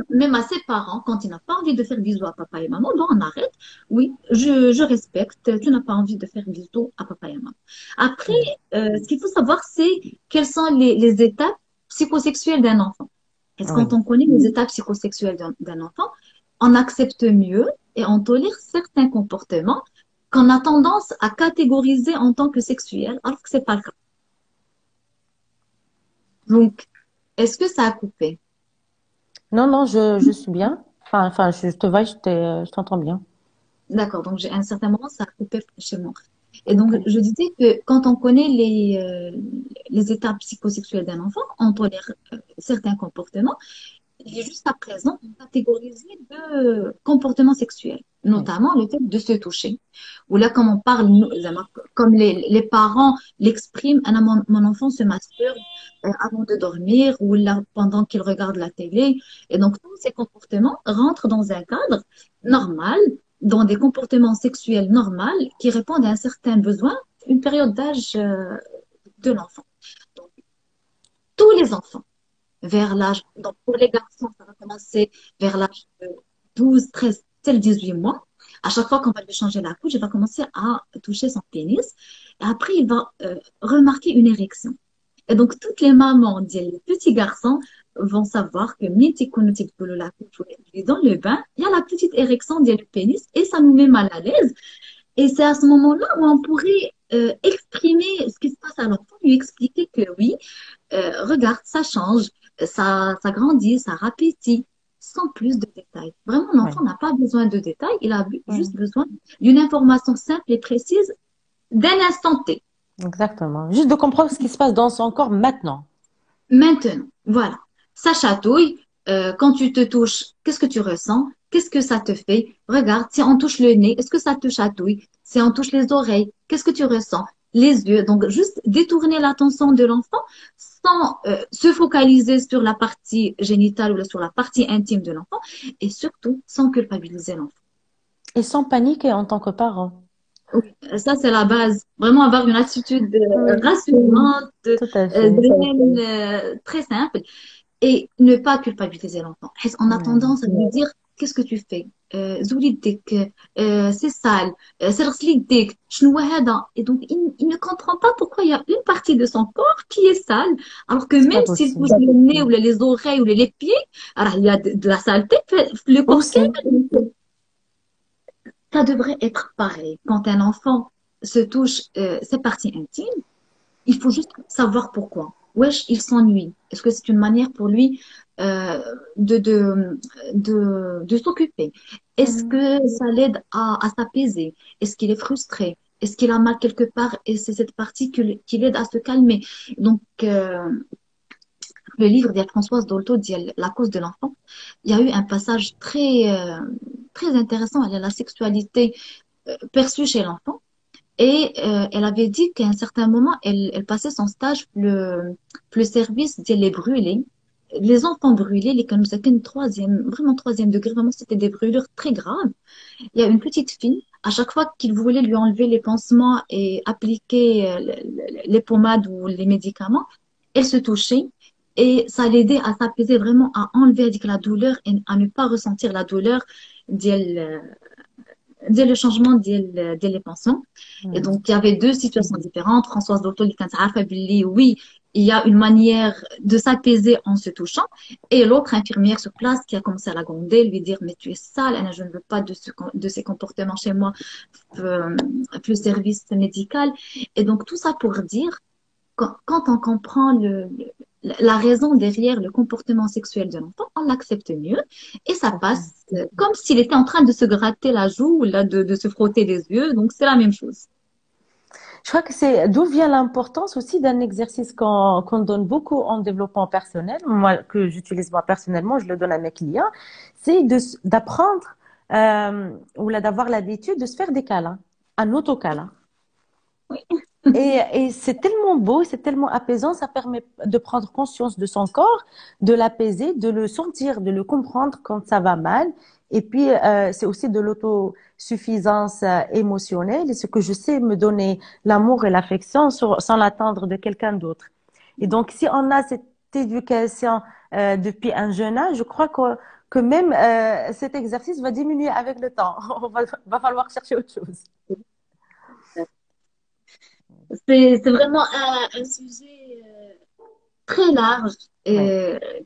Même à ses parents, quand il n'a pas envie de faire bisous à papa et maman, bon, on arrête. Oui, je respecte. Tu n'as pas envie de faire bisous à papa et maman. Après, Mm. ce qu'il faut savoir, c'est quelles sont les étapes psychosexuelles d'un enfant. Est-ce que quand Oui. on connaît les étapes psychosexuelles d'un enfant, on accepte mieux et on tolère certains comportements qu'on a tendance à catégoriser en tant que sexuels, alors que c'est pas le cas. Donc, est-ce que ça a coupé? Non, non, je suis bien. Enfin, je te vois, je t'entends bien. D'accord, donc j'ai à un certain moment, ça a coupé chez moi. Et donc, Ok. je disais que quand on connaît les étapes psychosexuelles d'un enfant, on tolère certains comportements. Et jusqu'à présent, on catégorisé de comportements sexuels, Oui. notamment le fait de se toucher. Ou là, comme on parle, comme les parents l'expriment, ah non, mon enfant se masturbe avant de dormir ou là, pendant qu'il regarde la télé. Et donc, tous ces comportements rentrent dans un cadre normal, dans des comportements sexuels normaux qui répondent à un certain besoin, une période d'âge de l'enfant. Donc, tous les enfants vers l'âge, donc pour les garçons, ça va commencer vers l'âge de 12, 13, 18 mois. À chaque fois qu'on va lui changer la couche, il va commencer à toucher son pénis. Et après, il va remarquer une érection. Et donc, toutes les mamans, les petits garçons, vont savoir que miti kono bolo la couche, dans le bain, il y a la petite érection du pénis et ça nous met mal à l'aise. Et c'est à ce moment-là où on pourrait exprimer ce qui se passe à l'enfant, lui expliquer que oui, regarde, ça change, ça grandit, ça rapétit, sans plus de détails. Vraiment, Oui. l'enfant n'a pas besoin de détails, il a Oui. juste besoin d'une information simple et précise d'un instant T. Exactement. Juste de comprendre ce qui se passe dans son corps maintenant. Maintenant, voilà, ça chatouille. Quand tu te touches, qu'est-ce que tu ressens? Qu'est-ce que ça te fait? Regarde, si on touche le nez, est-ce que ça te chatouille? Si on touche les oreilles, qu'est-ce que tu ressens? Les yeux. Donc, juste détourner l'attention de l'enfant sans se focaliser sur la partie génitale ou sur la partie intime de l'enfant et surtout sans culpabiliser l'enfant. Et sans paniquer en tant que parent. Oui, ça, c'est la base. Vraiment avoir une attitude Oui, rassurante, tout à fait. zen, très simple. Et ne pas culpabiliser l'enfant. On a Oui. tendance à lui dire, qu'est-ce que tu fais? Zoulidik, c'est sale, c'est ghaslik, شنو هذا? Et donc, il ne comprend pas pourquoi il y a une partie de son corps qui est sale. Alors que C'est pas même s'il touche possible. le nez ou les oreilles ou les pieds, alors il y a de la saleté, le corps Aussi. كامل. Ça devrait être pareil. Quand un enfant se touche ses parties intimes, il faut juste savoir pourquoi. Wesh, il s'ennuie. Est-ce que c'est une manière pour lui euh, de s'occuper? Est-ce Mhm. que ça l'aide à s'apaiser? Est-ce qu'il est frustré? Est-ce qu'il a mal quelque part? Et c'est cette partie qui l'aide à se calmer. Donc, le livre de Françoise Dolto dit La cause de l'enfant. Il y a eu un passage très intéressant. Elle a la sexualité perçue chez l'enfant. Et elle avait dit qu'à un certain moment, elle passait son stage, le service les brûlés. Les enfants brûlés, les Kanousaken, vraiment troisième degré, vraiment, c'était des brûlures très graves. Il y a une petite fille, à chaque fois qu'il voulait lui enlever les pansements et appliquer les pommades ou les médicaments, elle se touchait et ça l'aidait à s'apaiser vraiment, à enlever avec la douleur et à ne pas ressentir la douleur dès le changement dès les pensions. Et Mhm. donc, il y avait deux situations différentes. Françoise Dolto, اللي كانت عارفة باللي oui, il y a une manière de s'apaiser en se touchant. Et l'autre infirmière sur place qui a commencé à la gronder, lui dire, mais tu es sale, Anna, je ne veux pas de ces comportements chez moi, euh, plus service médical. Et donc, tout ça pour dire, quand on comprend la raison derrière le comportement sexuel de l'enfant, on l'accepte mieux et ça passe comme s'il était en train de se gratter la joue ou là, de se frotter les yeux. Donc, c'est la même chose. Je crois que c'est d'où vient l'importance aussi d'un exercice qu'on donne beaucoup en développement personnel, moi que j'utilise moi personnellement, je le donne à mes clients, c'est d'apprendre ou là d'avoir l'habitude de se faire des câlins, un autocâlin. Et c'est tellement beau, c'est tellement apaisant, ça permet de prendre conscience de son corps, de l'apaiser, de le sentir, de le comprendre quand ça va mal. Et puis, c'est aussi de l'autosuffisance émotionnelle, et ce que je sais me donner l'amour et l'affection sans l'attendre de quelqu'un d'autre. Et donc, si on a cette éducation depuis un jeune âge, je crois que même cet exercice va diminuer avec le temps. Va falloir chercher autre chose. C'est vraiment un sujet très large Oui,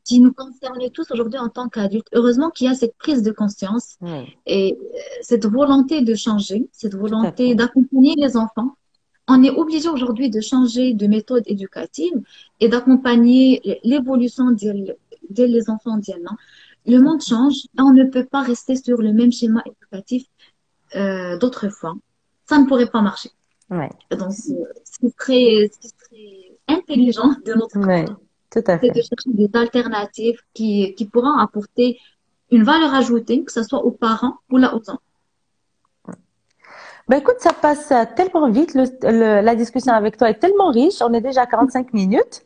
qui nous concerne tous aujourd'hui en tant qu'adultes. Heureusement qu'il y a cette prise de conscience oui, et cette volonté de changer, cette tout à volonté fait. d'accompagner les enfants. On est obligé aujourd'hui de changer de méthode éducative et d'accompagner l'évolution des enfants d'hier. Le monde change et on ne peut pas rester sur le même schéma éducatif d'autrefois. Ça ne pourrait pas marcher. Oui, Donc, ce qui serait intelligent de notre oui, part, tout à c'est de fait. chercher des alternatives qui pourront apporter une valeur ajoutée, que ce soit aux parents ou là aux enfants. Ben écoute, ça passe tellement vite. La discussion avec toi est tellement riche. On est déjà à 45 minutes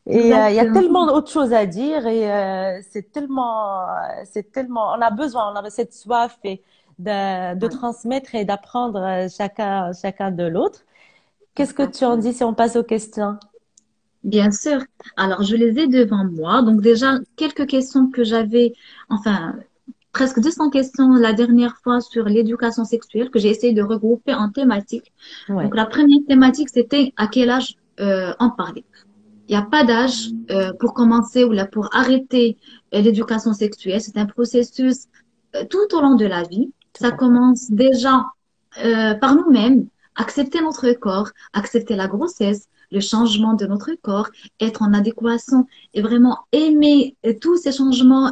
et il y a Exactement. tellement d'autres choses à dire et c'est tellement, on a besoin, on a cette soif et de Ouais, transmettre et d'apprendre chacun de l'autre. Qu'est-ce que tu en exactement. dis si on passe aux questions? Bien sûr. Alors, je les ai devant moi. Donc, déjà, quelques questions que j'avais, enfin, presque 200 questions la dernière fois sur l'éducation sexuelle que j'ai essayé de regrouper en thématiques. Donc, Oui, la première thématique, c'était à quel âge en parler. Il n'y a pas d'âge pour commencer ou là pour arrêter l'éducation sexuelle. C'est un processus tout au long de la vie. tout Ça à fait. commence déjà par nous-mêmes, accepter notre corps, accepter la grossesse, le changement de notre corps, être en adéquation et vraiment aimer tous ces changements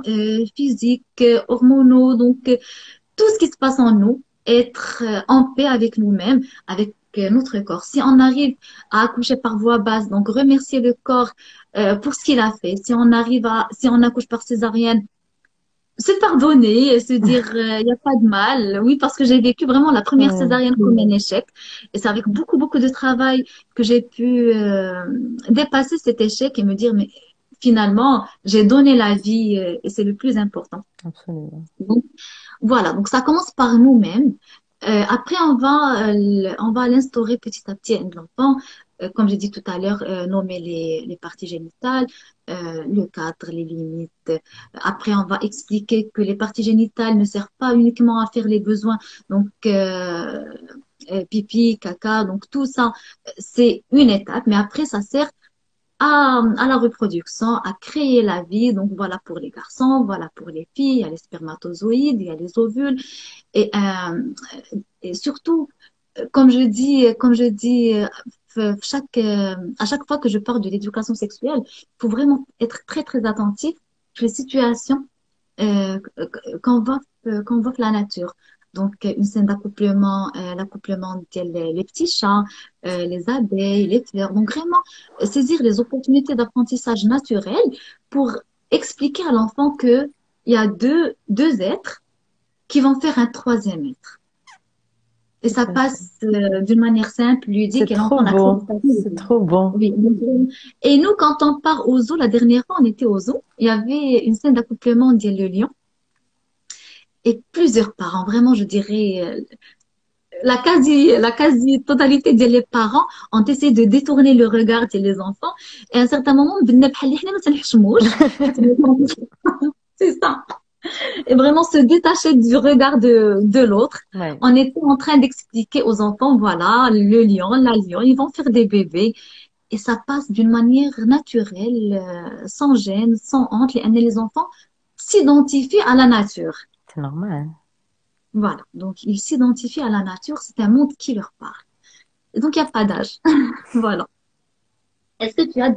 physiques, hormonaux, donc tout ce qui se passe en nous, être en paix avec nous-mêmes, avec notre corps. Si on arrive à accoucher par voie basse, donc remercier le corps pour ce qu'il a fait. Si on accouche par césarienne, se pardonner et se dire il n'y a pas de mal. Oui, parce que j'ai vécu vraiment la première Oui, césarienne comme un échec. Et c'est avec beaucoup, beaucoup de travail que j'ai pu dépasser cet échec et me dire, mais finalement, j'ai donné la vie et c'est le plus important. absolument. Donc, voilà, donc ça commence par nous-mêmes. Après, on va l'instaurer petit à petit à l'enfant. Comme j'ai dit tout à l'heure, nommer les parties génitales, le cadre, les limites. Après, on va expliquer que les parties génitales ne servent pas uniquement à faire les besoins, donc pipi, caca, donc tout ça, c'est une étape. Mais après, ça sert à la reproduction, à créer la vie. Donc voilà pour les garçons, voilà pour les filles, il y a les spermatozoïdes, il y a les ovules. Et surtout, comme je dis, à chaque fois que je parle de l'éducation sexuelle, il faut vraiment être très, très attentif sur les situations qu'invoque la nature. Donc, une scène d'accouplement, l'accouplement les petits chats, les abeilles, les fleurs. Donc, vraiment, saisir les opportunités d'apprentissage naturel pour expliquer à l'enfant que il y a deux êtres qui vont faire un troisième être. Et Tout ça à fait. passe d'une manière simple, ludique, C'est et trop l'enfant n'accepte beau. pas. C'est trop beau. Oui. Et nous, quand on part au zoo, la dernière fois, on était au zoo, il y avait une scène d'accouplement le lion et plusieurs parents, vraiment, je dirais, la quasi-totalité des parents ont essayé de détourner le regard des enfants. Et à un certain moment, c'est ça. Et vraiment se détacher du regard de l'autre. Ouais. On était en train d'expliquer aux enfants, voilà, le lion, la lion, ils vont faire des bébés. et ça passe d'une manière naturelle, sans gêne, sans honte. Les enfants s'identifient à la nature. C'est normal. Voilà, donc ils s'identifient à la nature, c'est un monde qui leur parle. Et donc il n'y a pas d'âge. Voilà. Est-ce que tu as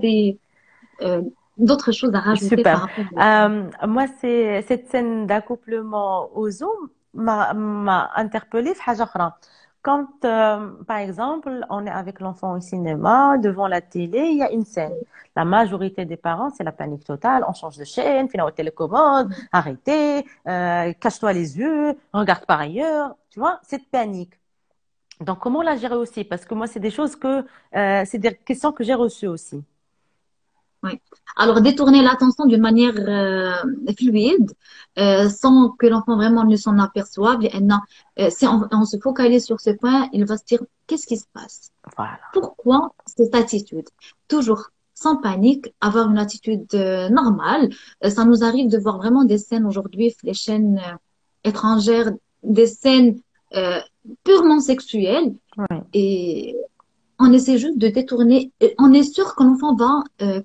euh, d'autres choses à rajouter par Super. rapport Moi, c'est cette scène d'accouplement au Zoom m'a interpellée في حاجة أخرى. Quand, par exemple, on est avec l'enfant au cinéma, devant la télé, il y a une scène. La majorité des parents, c'est la panique totale. On change de chaîne, finit au télécommande, arrêtez, cache-toi les yeux, regarde par ailleurs. Tu vois, cette panique. Donc, comment la gérer aussi? Parce que moi, c'est des choses c'est des questions que j'ai reçues aussi. Oui. Alors, détourner l'attention d'une manière fluide, sans que l'enfant vraiment ne s'en aperçoive. Si on se focalise sur ce point, il va se dire, qu'est-ce qui se passe? Voilà. Pourquoi cette attitude? Toujours sans panique, avoir une attitude normale. Ça nous arrive de voir vraiment des scènes aujourd'hui, les chaînes étrangères, des scènes euh, purement sexuelles. Oui. Et on essaie juste de détourner. On est sûr que l'enfant va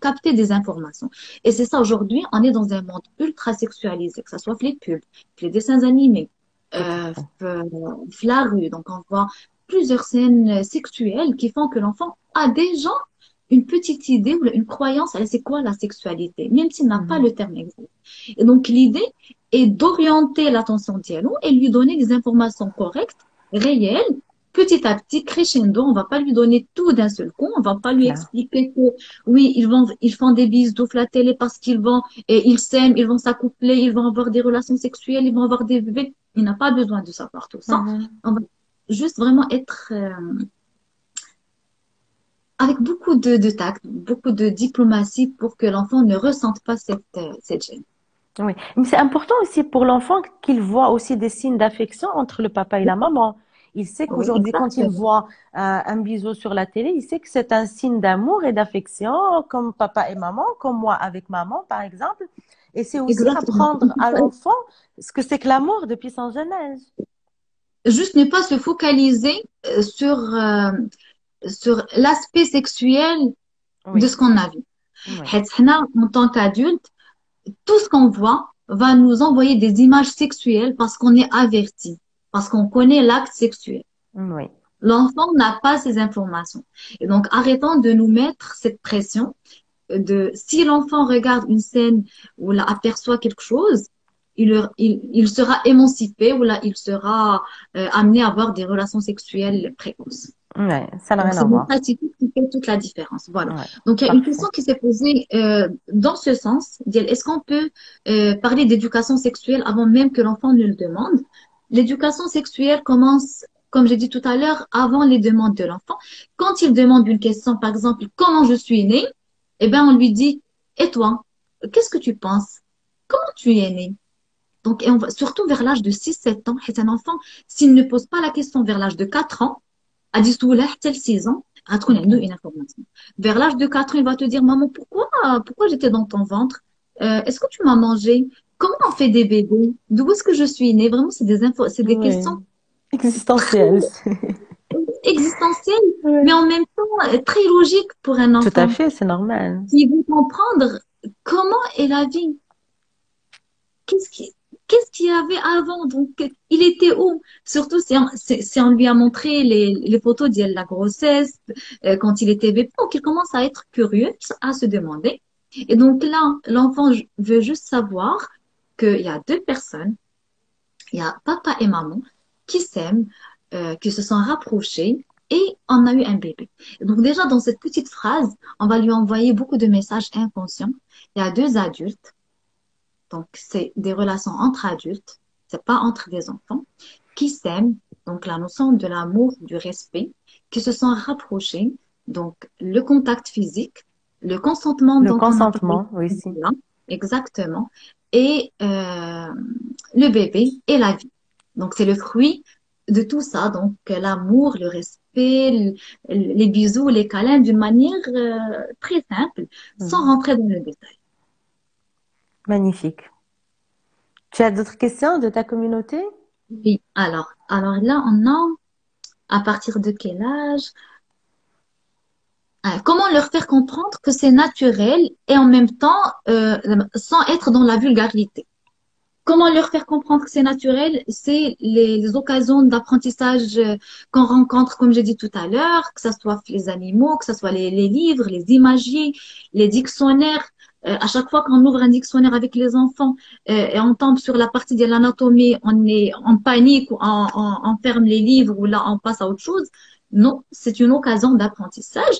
capter des informations. Et c'est ça, aujourd'hui, on est dans un monde ultra sexualisé, que ce soit les pubs, les dessins animés, Tout à fait. la rue. Donc, on voit plusieurs scènes sexuelles qui font que l'enfant a déjà une petite idée ou une croyance, elle, c'est quoi la sexualité, même s'il n'a pas Mhm. le terme exact. Et donc, l'idée est d'orienter l'attention Diallo et lui donner des informations correctes, réelles, petit à petit, crescendo. On va pas lui donner tout d'un seul coup. On va pas lui Clair. expliquer que oui, ils font des bisous, la télé parce qu'ils vont, et ils s'aiment, ils vont s'accoupler, ils vont avoir des relations sexuelles, ils vont avoir des bébés. Il n'a pas besoin de savoir tout ça. Mhm. On va juste vraiment être avec beaucoup de tact, beaucoup de diplomatie pour que l'enfant ne ressente pas cette gêne. Oui, mais c'est important aussi pour l'enfant qu'il voit aussi des signes d'affection entre le papa et la maman. Il sait Oui, qu'aujourd'hui, quand il exactement. voit un bisou sur la télé, il sait que c'est un signe d'amour et d'affection, comme papa et maman, comme moi avec maman, par exemple. Et c'est aussi Exactement. apprendre à l'enfant ce que c'est que l'amour depuis son jeune âge. Juste ne pas se focaliser sur l'aspect sexuel de Oui, ce qu'on a vu. oui, حيت حنا, en tant qu'adulte, tout ce qu'on voit va nous envoyer des images sexuelles parce qu'on est averti, parce qu'on connaît l'acte sexuel. oui. L'enfant n'a pas ces informations. Et donc, arrêtons de nous mettre cette pression si l'enfant regarde une scène ou là, aperçoit quelque chose, il sera émancipé ou là, il sera amené à avoir des relations sexuelles précoces. Ouais, ça n'a Donc, rien c'est à notre voir. attitude qui fait toute la différence. Voilà. Ouais, Donc, il y a une parfait. question qui s'est posée dans ce sens. Est-ce qu'on peut parler d'éducation sexuelle avant même que l'enfant ne le demande? L'éducation sexuelle commence, comme j'ai dit tout à l'heure, avant les demandes de l'enfant. Quand il demande une question, par exemple, comment je suis né? Eh bien, on lui dit, et toi? Qu'est-ce que tu penses? Comment tu es né? Donc, et on va, surtout vers l'âge de 6 7 ans, c'est un enfant, s'il ne pose pas la question vers l'âge de 4 ans, à 10 ou là, tel 6 ans, à trouver Ok. une information. Vers l'âge de 4 ans, il va te dire, maman, pourquoi j'étais dans ton ventre? Est-ce que tu m'as mangé? Comment on fait des bébés? D'où est-ce que je suis née? Vraiment, c'est des questions Oui. Existentiel. existentielles, mais Ouais. en même temps très logiques pour un Tout à enfant fait, c'est normal. qui veut comprendre comment est la vie. Qu'est-ce qui, qu'est-ce qu'il y avait avant? Donc, il était où? Surtout si on lui a montré les photos de la grossesse, quand il était bébé, donc il commence à être curieux, à se demander. Et donc là, l'enfant veut juste savoir qu'il y a deux personnes, il y a papa et maman qui s'aiment, qui se sont rapprochés et on a eu un bébé. Et donc déjà, dans cette petite phrase, on va lui envoyer beaucoup de messages inconscients. Il y a deux adultes, donc c'est des relations entre adultes, c'est pas entre des enfants, qui s'aiment, donc la notion de l'amour, du respect, qui se sont rapprochés, donc le contact physique, le consentement Le dont on a parlé consentement, oui, si. là, exactement, et le bébé et la vie. Donc c'est le fruit de tout ça, donc l'amour, le respect, les bisous, les câlins, d'une manière très simple, sans Mhm. rentrer dans le détail. Magnifique. Tu as d'autres questions de ta communauté? Oui, alors là, on a à partir de quel âge? Comment leur faire comprendre que c'est naturel et en même temps sans être dans la vulgarité. Comment leur faire comprendre que c'est naturel? C'est les occasions d'apprentissage qu'on rencontre, comme j'ai dit tout à l'heure, que ce soit les animaux, que ce soit les livres, les imagiers, les dictionnaires. À chaque fois qu'on ouvre un dictionnaire avec les enfants et on tombe sur la partie de l'anatomie, on est en panique ou on ferme les livres ou là on passe à autre chose. Non, c'est une occasion d'apprentissage,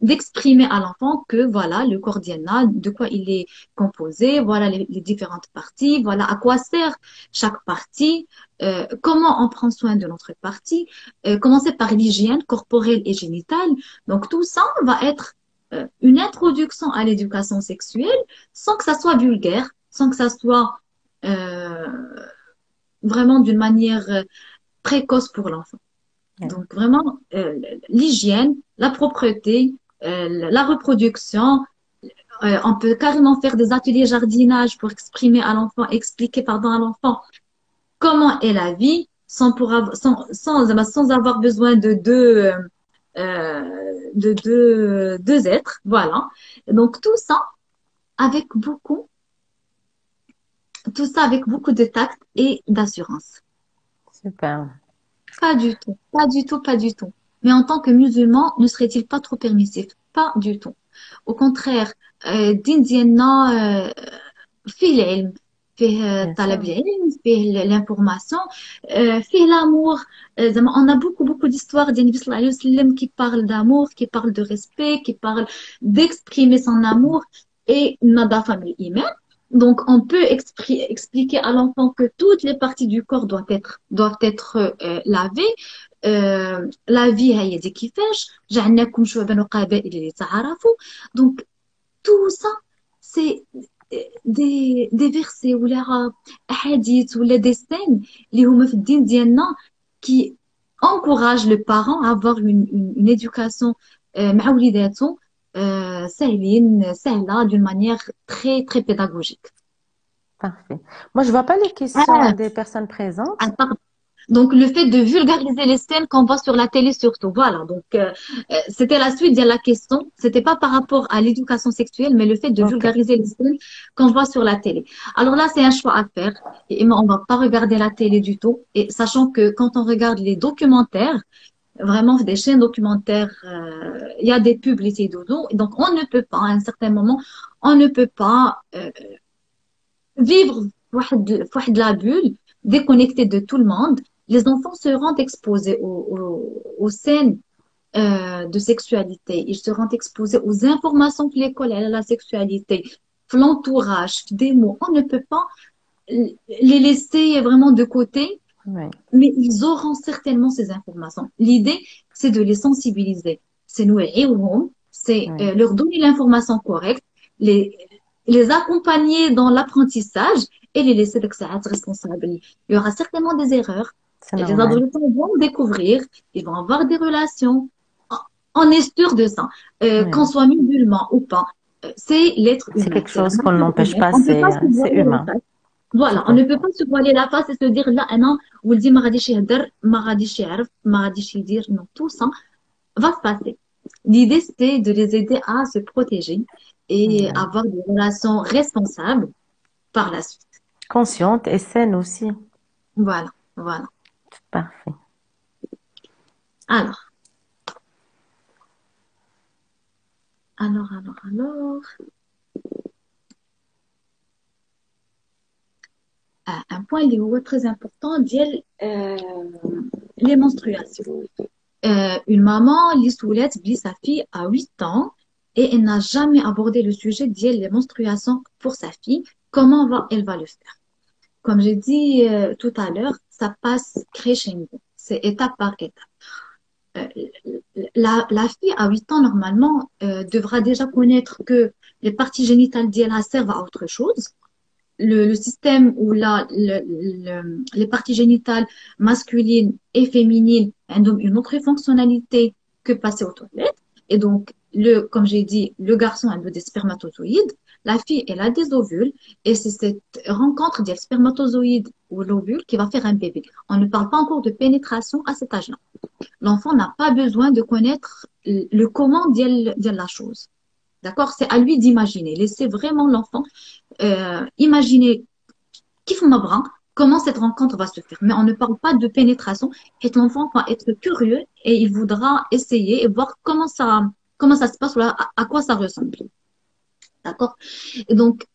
d'exprimer à l'enfant que voilà le corps DNA, de quoi il est composé, voilà les différentes parties, voilà à quoi sert chaque partie, comment on prend soin de notre partie, commencer par l'hygiène corporelle et génitale. Donc tout ça va être une introduction à l'éducation sexuelle sans que ça soit vulgaire, sans que ça soit euh, vraiment d'une manière précoce pour l'enfant. Ouais. Donc vraiment l'hygiène, la propreté, la reproduction, on peut carrément faire des ateliers jardinage pour exprimer à l'enfant, expliquer pardon à l'enfant comment est la vie sans avoir besoin de deux êtres. Voilà. Donc avec beaucoup, tout ça avec beaucoup de tact et d'assurance. Super. Pas du tout, pas du tout, pas du tout. Mais en tant que musulman, ne serait-il pas trop permissif? Pas du tout. Au contraire, دين ديالنا فيه العلم فيه Bien طلب sûr. العلم فيه l'information فيه l'amour زعما on a beaucoup d'histoires ديال النبي صلى الله عليه وسلم qui parlent d'amour qui parlent de respect qui parlent d'exprimer son amour et النظافة من الإيمان donc on peut expliquer à l'enfant que toutes les parties du corps doivent être lavées la vie هي دي كيفاش جعلناكم شعوبا وقبائل لتعارفوا donc tout ça c'est des versets ou les hadiths ou les dessins اللي هما في الدين ديالنا qui encouragent le parent à avoir une éducation مع وليداتو سهلة d'une manière très très pédagogique. Parfait. Moi, je vois pas les questions Ah, des personnes ah, présentes. pardon. Donc, le fait de vulgariser les scènes qu'on voit sur la télé surtout. Voilà. Donc, c'était la suite de la question. C'était pas par rapport à l'éducation sexuelle, mais le fait de Ok. vulgariser les scènes qu'on voit sur la télé. Alors là, c'est un choix à faire. Et on va pas regarder la télé du tout. Et sachant que quand on regarde les documentaires, vraiment des chaînes documentaires, il y a des publicités dodo. Donc, on ne peut pas, à un certain moment, on ne peut pas vivre de la bulle, déconnecté de tout le monde. Les enfants seront exposés aux scènes de sexualité. Ils seront exposés aux informations que l'école a à la sexualité, l'entourage, des mots. On ne peut pas les laisser vraiment de côté, Ouais. mais ils auront certainement ces informations. L'idée, c'est de les sensibiliser. C'est nous c'est Ouais. leur donner l'information correcte, les, les accompagner dans l'apprentissage et les laisser avec sa responsable. Il y aura certainement des erreurs. C'est Les normal. adolescents vont découvrir, ils vont avoir des relations. On est sûr de ça. Qu'on Ouais. soit musulman ou pas, c'est l'être C'est humain. quelque C'est la chose qu'on nature n'empêche humaine. pas, On ne peut pas se c'est voiler la humain. face. Voilà, on Tout à ne peut fait. pas se voiler la face et se dire là, non, ولدي ما غاديش يهدر ما غاديش يعرف ما غاديش يدير non, tout ça va se passer. L'idée, c'est de les aider à se protéger et Ouais. avoir des relations responsables par la suite. Consciente et saine aussi. Voilà, voilà. Parfait. Alors, alors. Un point اللي هو très important ديال les menstruations. Une maman اللي سولات بلي sa fille a 8 ans et elle n'a jamais abordé le sujet ديال les menstruations pour sa fille. Comment elle va le faire? Comme j'ai dit tout à l'heure, ça passe crescendo. C'est étape par étape. Euh, la fille à 8 ans, normalement, devra déjà connaître que les parties génitales d'elle servent à autre chose. Le système où les parties génitales masculines et féminines ont une autre fonctionnalité que passer aux toilettes. Et donc, comme j'ai dit, le garçon a des spermatozoïdes, la fille, elle a des ovules, et c'est cette rencontre des spermatozoïdes ou l'ovule qui va faire un bébé. On ne parle pas encore de pénétration à cet âge-là. L'enfant n'a pas besoin de connaître le comment de la chose. D'accord? C'est à lui d'imaginer. Laissez vraiment l'enfant imaginer qui font ma bras, comment cette rencontre va se faire. Mais on ne parle pas de pénétration. Et l'enfant va être curieux et il voudra essayer et voir comment ça se passe ou à quoi ça ressemble. D'accord? Et donc,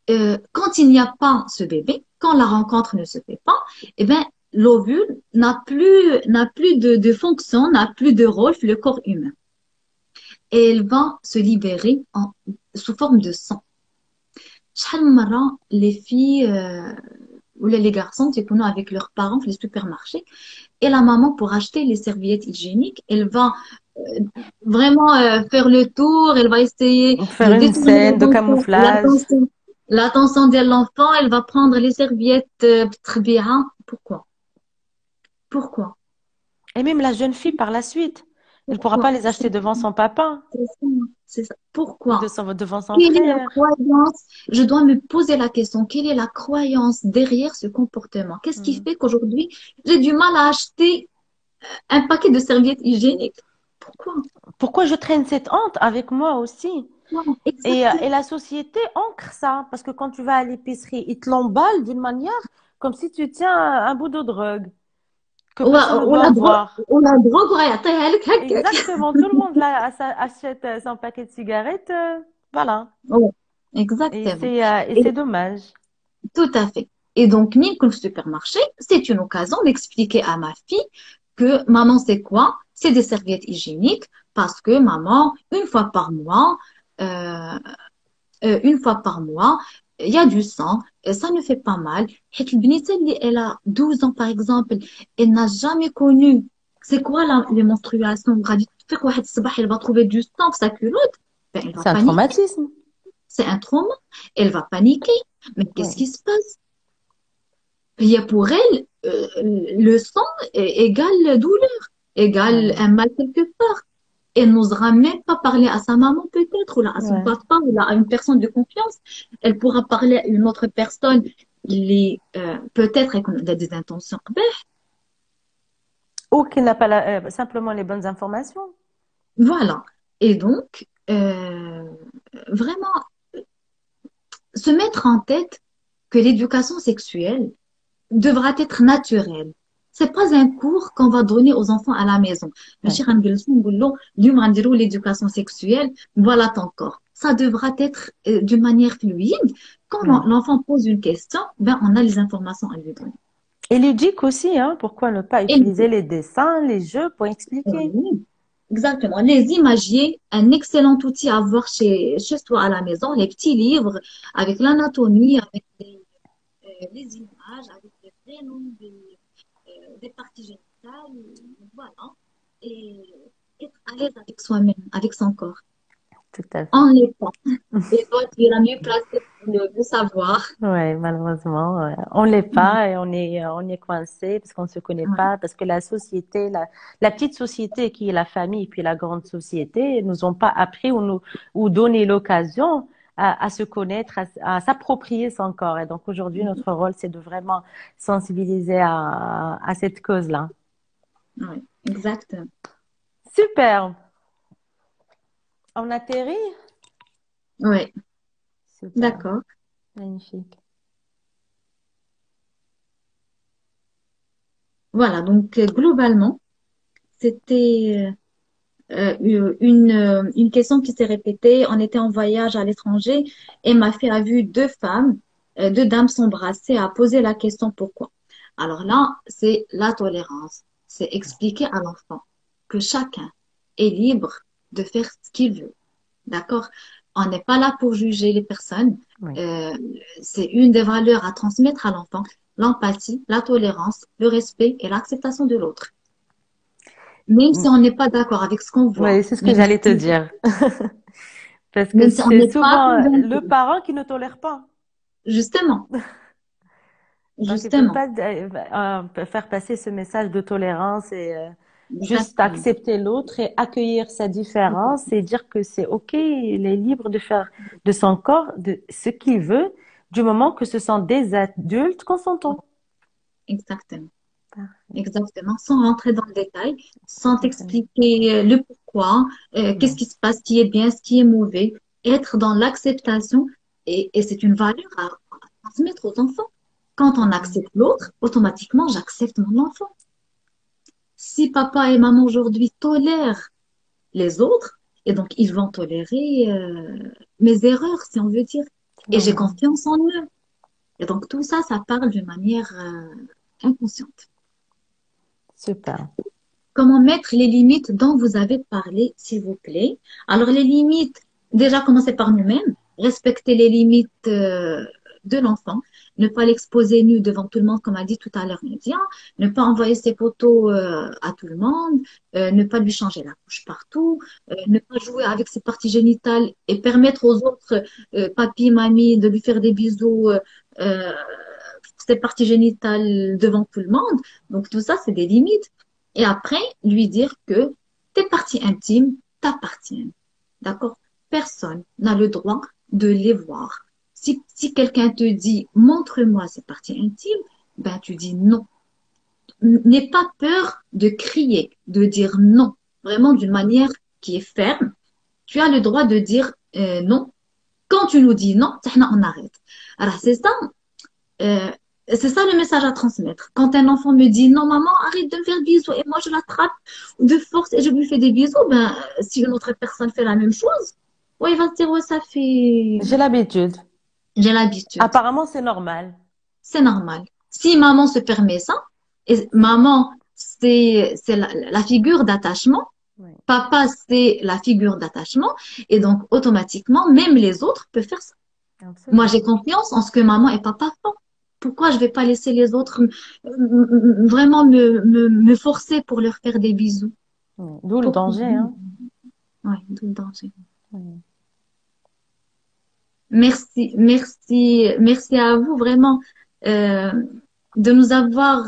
quand il n'y a pas ce bébé, quand la rencontre ne se fait pas, eh ben, l'ovule n'a plus de fonction, n'a plus de rôle sur le corps humain. Et elle va se libérer sous forme de sang. شحال من مرة les filles ou les garçons يكونوا avec leurs parents dans les supermarchés et la maman pour acheter les serviettes hygiéniques, elle va euh, vraiment faire le tour, elle va essayer Faire de une détourner scène de camouflage. l'attention de l'enfant, elle va prendre les serviettes بتخبيها. Pourquoi? Pourquoi? Et même la jeune fille par la suite. Elle ne pourra Pourquoi? pas les acheter devant son papa C'est ça, c'est ça. ou Pourquoi? devant son Quelle est la frère. croyance? Je dois me poser la question, quelle est la croyance derrière ce comportement? Qu'est-ce qui Hmm. fait qu'aujourd'hui, j'ai du mal à acheter un paquet de serviettes hygiéniques? Pourquoi? Pourquoi je traîne cette honte avec moi aussi? Non, exactement. Et la société ancre ça, parce que quand tu vas à l'épicerie, ils te l'emballent d'une manière comme si tu tiens un bout de drogue que personne ne doit voir. ولا drogue ولا يعطيها لك هكاك. Exactement, tout le monde là achète son paquet de cigarettes, voilà. Ouais, exactement. Et Et c'est dommage. tout à fait. Et donc, même comme supermarché, c'est une occasion d'expliquer à ma fille que maman, c'est quoi? C'est des serviettes hygiéniques parce que maman, euh, une fois par mois, il y a du sang, et ça ne fait pas mal. Et البنيتة اللي elle a 12 ans, par exemple, elle n'a jamais connu c'est quoi les menstruations. غادي تفيق واحد الصباح, elle va trouver du sang sur sa culotte, ben, elle va C'est un paniquer. traumatisme. C'est un trauma. Elle va paniquer. Mais qu'est-ce Oui. qui se passe? Il y a pour elle, le sang égale douleur, égale Ouais. un mal quelque part. Elle n'osera même pas parler à sa maman peut-être, ou là, à son Ouais. papa, ou là, à une personne de confiance. Elle pourra parler à une autre personne, peut-être avec des intentions. Ben, Ou qui n'a pas simplement les bonnes informations. voilà. Et donc, vraiment, se mettre en tête que l'éducation sexuelle devra être naturelle. C'est pas un cours qu'on va donner aux enfants à la maison. Ouais. ماشي غنجلسوا نقولوا اليوم غنديروا l'éducation sexuelle, voilà ton corps. Ça devra être d'une manière fluide. Quand Ouais. l'enfant pose une question, ben on a les informations à lui donner. Et ludique aussi, hein. Pourquoi ne pas Et utiliser les dessins, les jeux pour expliquer? oui, exactement. Les imagiers, un excellent outil à avoir chez toi à la maison, les petits livres avec l'anatomie, avec les images, avec les prénoms des parties génitales, voilà. Et être à l'aise avec soi-même, avec son corps. Tout à fait. On l'est pas. Et toi, tu es la mieux placée pour le savoir. Ouais, malheureusement, ouais. On l'est Ouais, pas et on est coincé parce qu'on se connaît ouais, pas, parce que la société, la petite société qui est la famille, puis la grande société, nous ont pas appris ou donné l'occasion à se connaître, à s'approprier son corps. Et donc aujourd'hui, notre rôle, c'est de vraiment sensibiliser à cette cause-là. ouais, exact. Super. On atterrit? Ouais, Super. d'accord. Magnifique. Voilà, donc globalement, c'était une question qui s'est répétée. On était en voyage à l'étranger et ma fille a vu deux femmes, deux dames s'embrasser, a posé la question pourquoi. Alors là, c'est la tolérance. C'est expliquer à l'enfant que chacun est libre de faire ce qu'il veut. D'accord? On n'est pas là pour juger les personnes. Oui. Euh, c'est une des valeurs à transmettre à l'enfant, l'empathie, la tolérance, le respect et l'acceptation de l'autre. Même si on n'est pas d'accord avec ce qu'on voit, Oui, c'est ce que j'allais te dire. Parce que même si on c'est n'est pas souvent le convaincu. parent qui ne tolère pas. Justement, Donc, il ne peut justement, pas faire passer ce message de tolérance et juste exactement. accepter l'autre et accueillir sa différence et dire que c'est OK, il est libre de faire de son corps de ce qu'il veut, du moment que ce sont des adultes consentants. Exactement. Exactement, sans rentrer dans le détail, sans Tout à fait. t'expliquer le pourquoi, qu'est-ce Non. qui se passe, ce qui est bien, ce qui est mauvais, être dans l'acceptation, et c'est une valeur à transmettre aux enfants. Quand on Mhm. accepte l'autre, automatiquement, j'accepte mon enfant. Si papa et maman aujourd'hui tolèrent les autres, et donc ils vont tolérer mes erreurs, si on veut dire, C'est et j'ai normal. confiance en eux. Et donc tout ça, ça parle d'une manière inconsciente. Super. Comment mettre les limites dont vous avez parlé, s'il vous plaît? Alors, les limites, déjà commencer par nous-mêmes, respecter les limites de l'enfant, ne pas l'exposer nu devant tout le monde, comme a dit tout à l'heure Nadia, ne pas envoyer ses photos à tout le monde, ne pas lui changer la couche partout, ne pas jouer avec ses parties génitales et permettre aux autres, papy, mamie, de lui faire des bisous, euh, ses parties génitales devant tout le monde. Donc, tout ça, c'est des limites. Et après, lui dire que tes parties intimes t'appartiennent. D'accord? Personne n'a le droit de les voir. Si quelqu'un te dit, montre-moi ces parties intimes, ben tu dis non. N'aie pas peur de crier, de dire non, vraiment d'une manière qui est ferme. Tu as le droit de dire non. Quand tu nous dis non, on arrête. Alors euh, c'est ça le message à transmettre. Quand un enfant me dit non, maman, arrête de me faire bisous et moi je l'attrape de force et je lui fais des bisous, ben si une autre personne fait la même chose, ouais, il va se dire ouais, ça fait, J'ai l'habitude. j'ai l'habitude. Apparemment, c'est normal. C'est normal. Si maman se permet ça, et maman c'est la figure d'attachement, Oui, papa c'est la figure d'attachement, et donc automatiquement même les autres peuvent faire ça. Moi, j'ai absolument. confiance en ce que maman et papa font. Pourquoi je vais pas laisser les autres vraiment me forcer pour leur faire des bisous? Oui. D'où le Pourquoi? danger, hein. Ouais, d'où le danger. Oui. Merci, merci, merci à vous vraiment euh, de nous avoir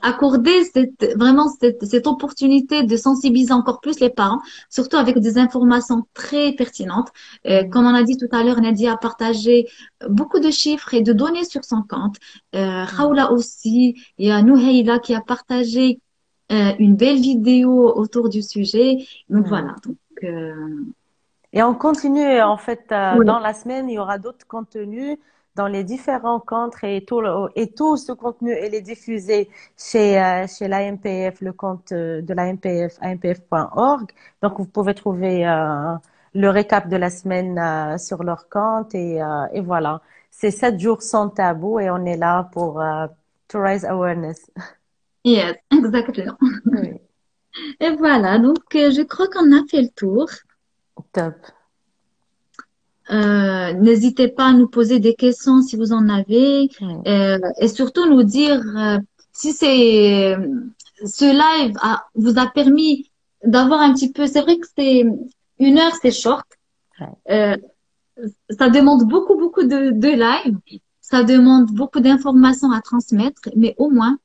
accordé cette opportunité de sensibiliser encore plus les parents, surtout avec des informations très pertinentes. Mhm. Comme on a dit tout à l'heure, Nadia a partagé beaucoup de chiffres et de données sur son compte. Oui. Khawla aussi, il y a Nouhaïla qui a partagé une belle vidéo autour du sujet. Donc Oui. voilà. Donc, Et on continue, en fait, dans oui, la semaine, il y aura d'autres contenus dans les différents comptes et tout ce contenu, il est diffusé chez l'AMPF, le compte de l'AMPF, ampf.org. Donc, vous pouvez trouver le récap de la semaine sur leur compte et voilà. C'est 7 jours sans tabou et on est là pour to raise awareness. yes, exactement. Oui, Et voilà, donc je crois qu'on a fait le tour. top. N'hésitez pas à nous poser des questions si vous en avez Oui, et surtout nous dire si ce live vous a permis d'avoir un petit peu. C'est vrai que c'est 1 heure, c'est short. ouais. Euh, Ça demande beaucoup de live. Ça demande beaucoup d'informations à transmettre, mais au moins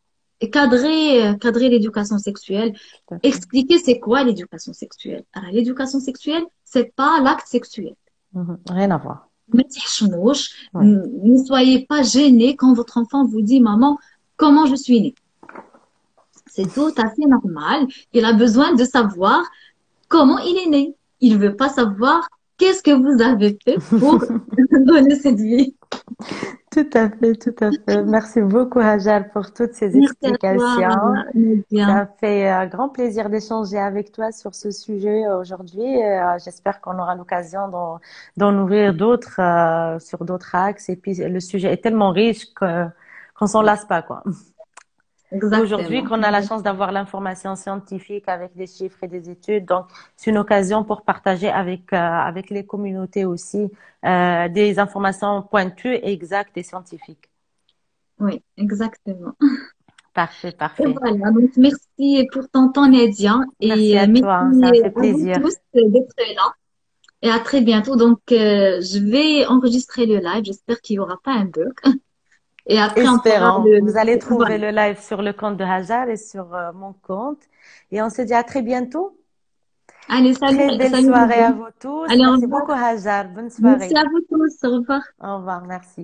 cadrer l'éducation sexuelle. Tout à fait. Expliquer c'est quoi l'éducation sexuelle. Alors, l'éducation sexuelle, c'est pas l'acte sexuel. Mhm. Rien à voir. ما تحشموش, Oui, ne soyez pas gênés quand votre enfant vous dit, maman, comment je suis née. C'est tout à fait normal. Il a besoin de savoir comment il est né. Il veut pas savoir qu'est-ce que vous avez fait pour donner cette vie. tout à fait, tout à fait. Merci beaucoup, Hajar, pour toutes ces Merci à toi, explications. Nadia. Ça a fait grand plaisir d'échanger avec toi sur ce sujet aujourd'hui. J'espère qu'on aura l'occasion d'en ouvrir d'autres sur d'autres axes. Et puis, le sujet est tellement riche qu'on s'en lasse pas, quoi. Et aujourd'hui, Exactement. qu'on a la chance d'avoir l'information scientifique avec des chiffres et des études, donc c'est une occasion pour partager avec les communautés aussi des informations pointues, exactes et scientifiques. Oui, exactement. Parfait, Et parfait. voilà, donc merci pour ton temps, Nadia, Merci et à toi, ça merci a fait à vous plaisir. tous d'être là. Et à très bientôt. Donc, je vais enregistrer le live. J'espère qu'il n'y aura pas un bug. Et après, on fera Espérons. Vous allez voilà. trouver le live sur le compte de Hajar et sur mon compte. Et on se dit à très bientôt. Allez, salut, Très belle salut, soirée Nadia. à vous tous. Allez, au Merci revoir. beaucoup, Hajar. Bonne Merci soirée. à vous tous. Au revoir. Au revoir, merci.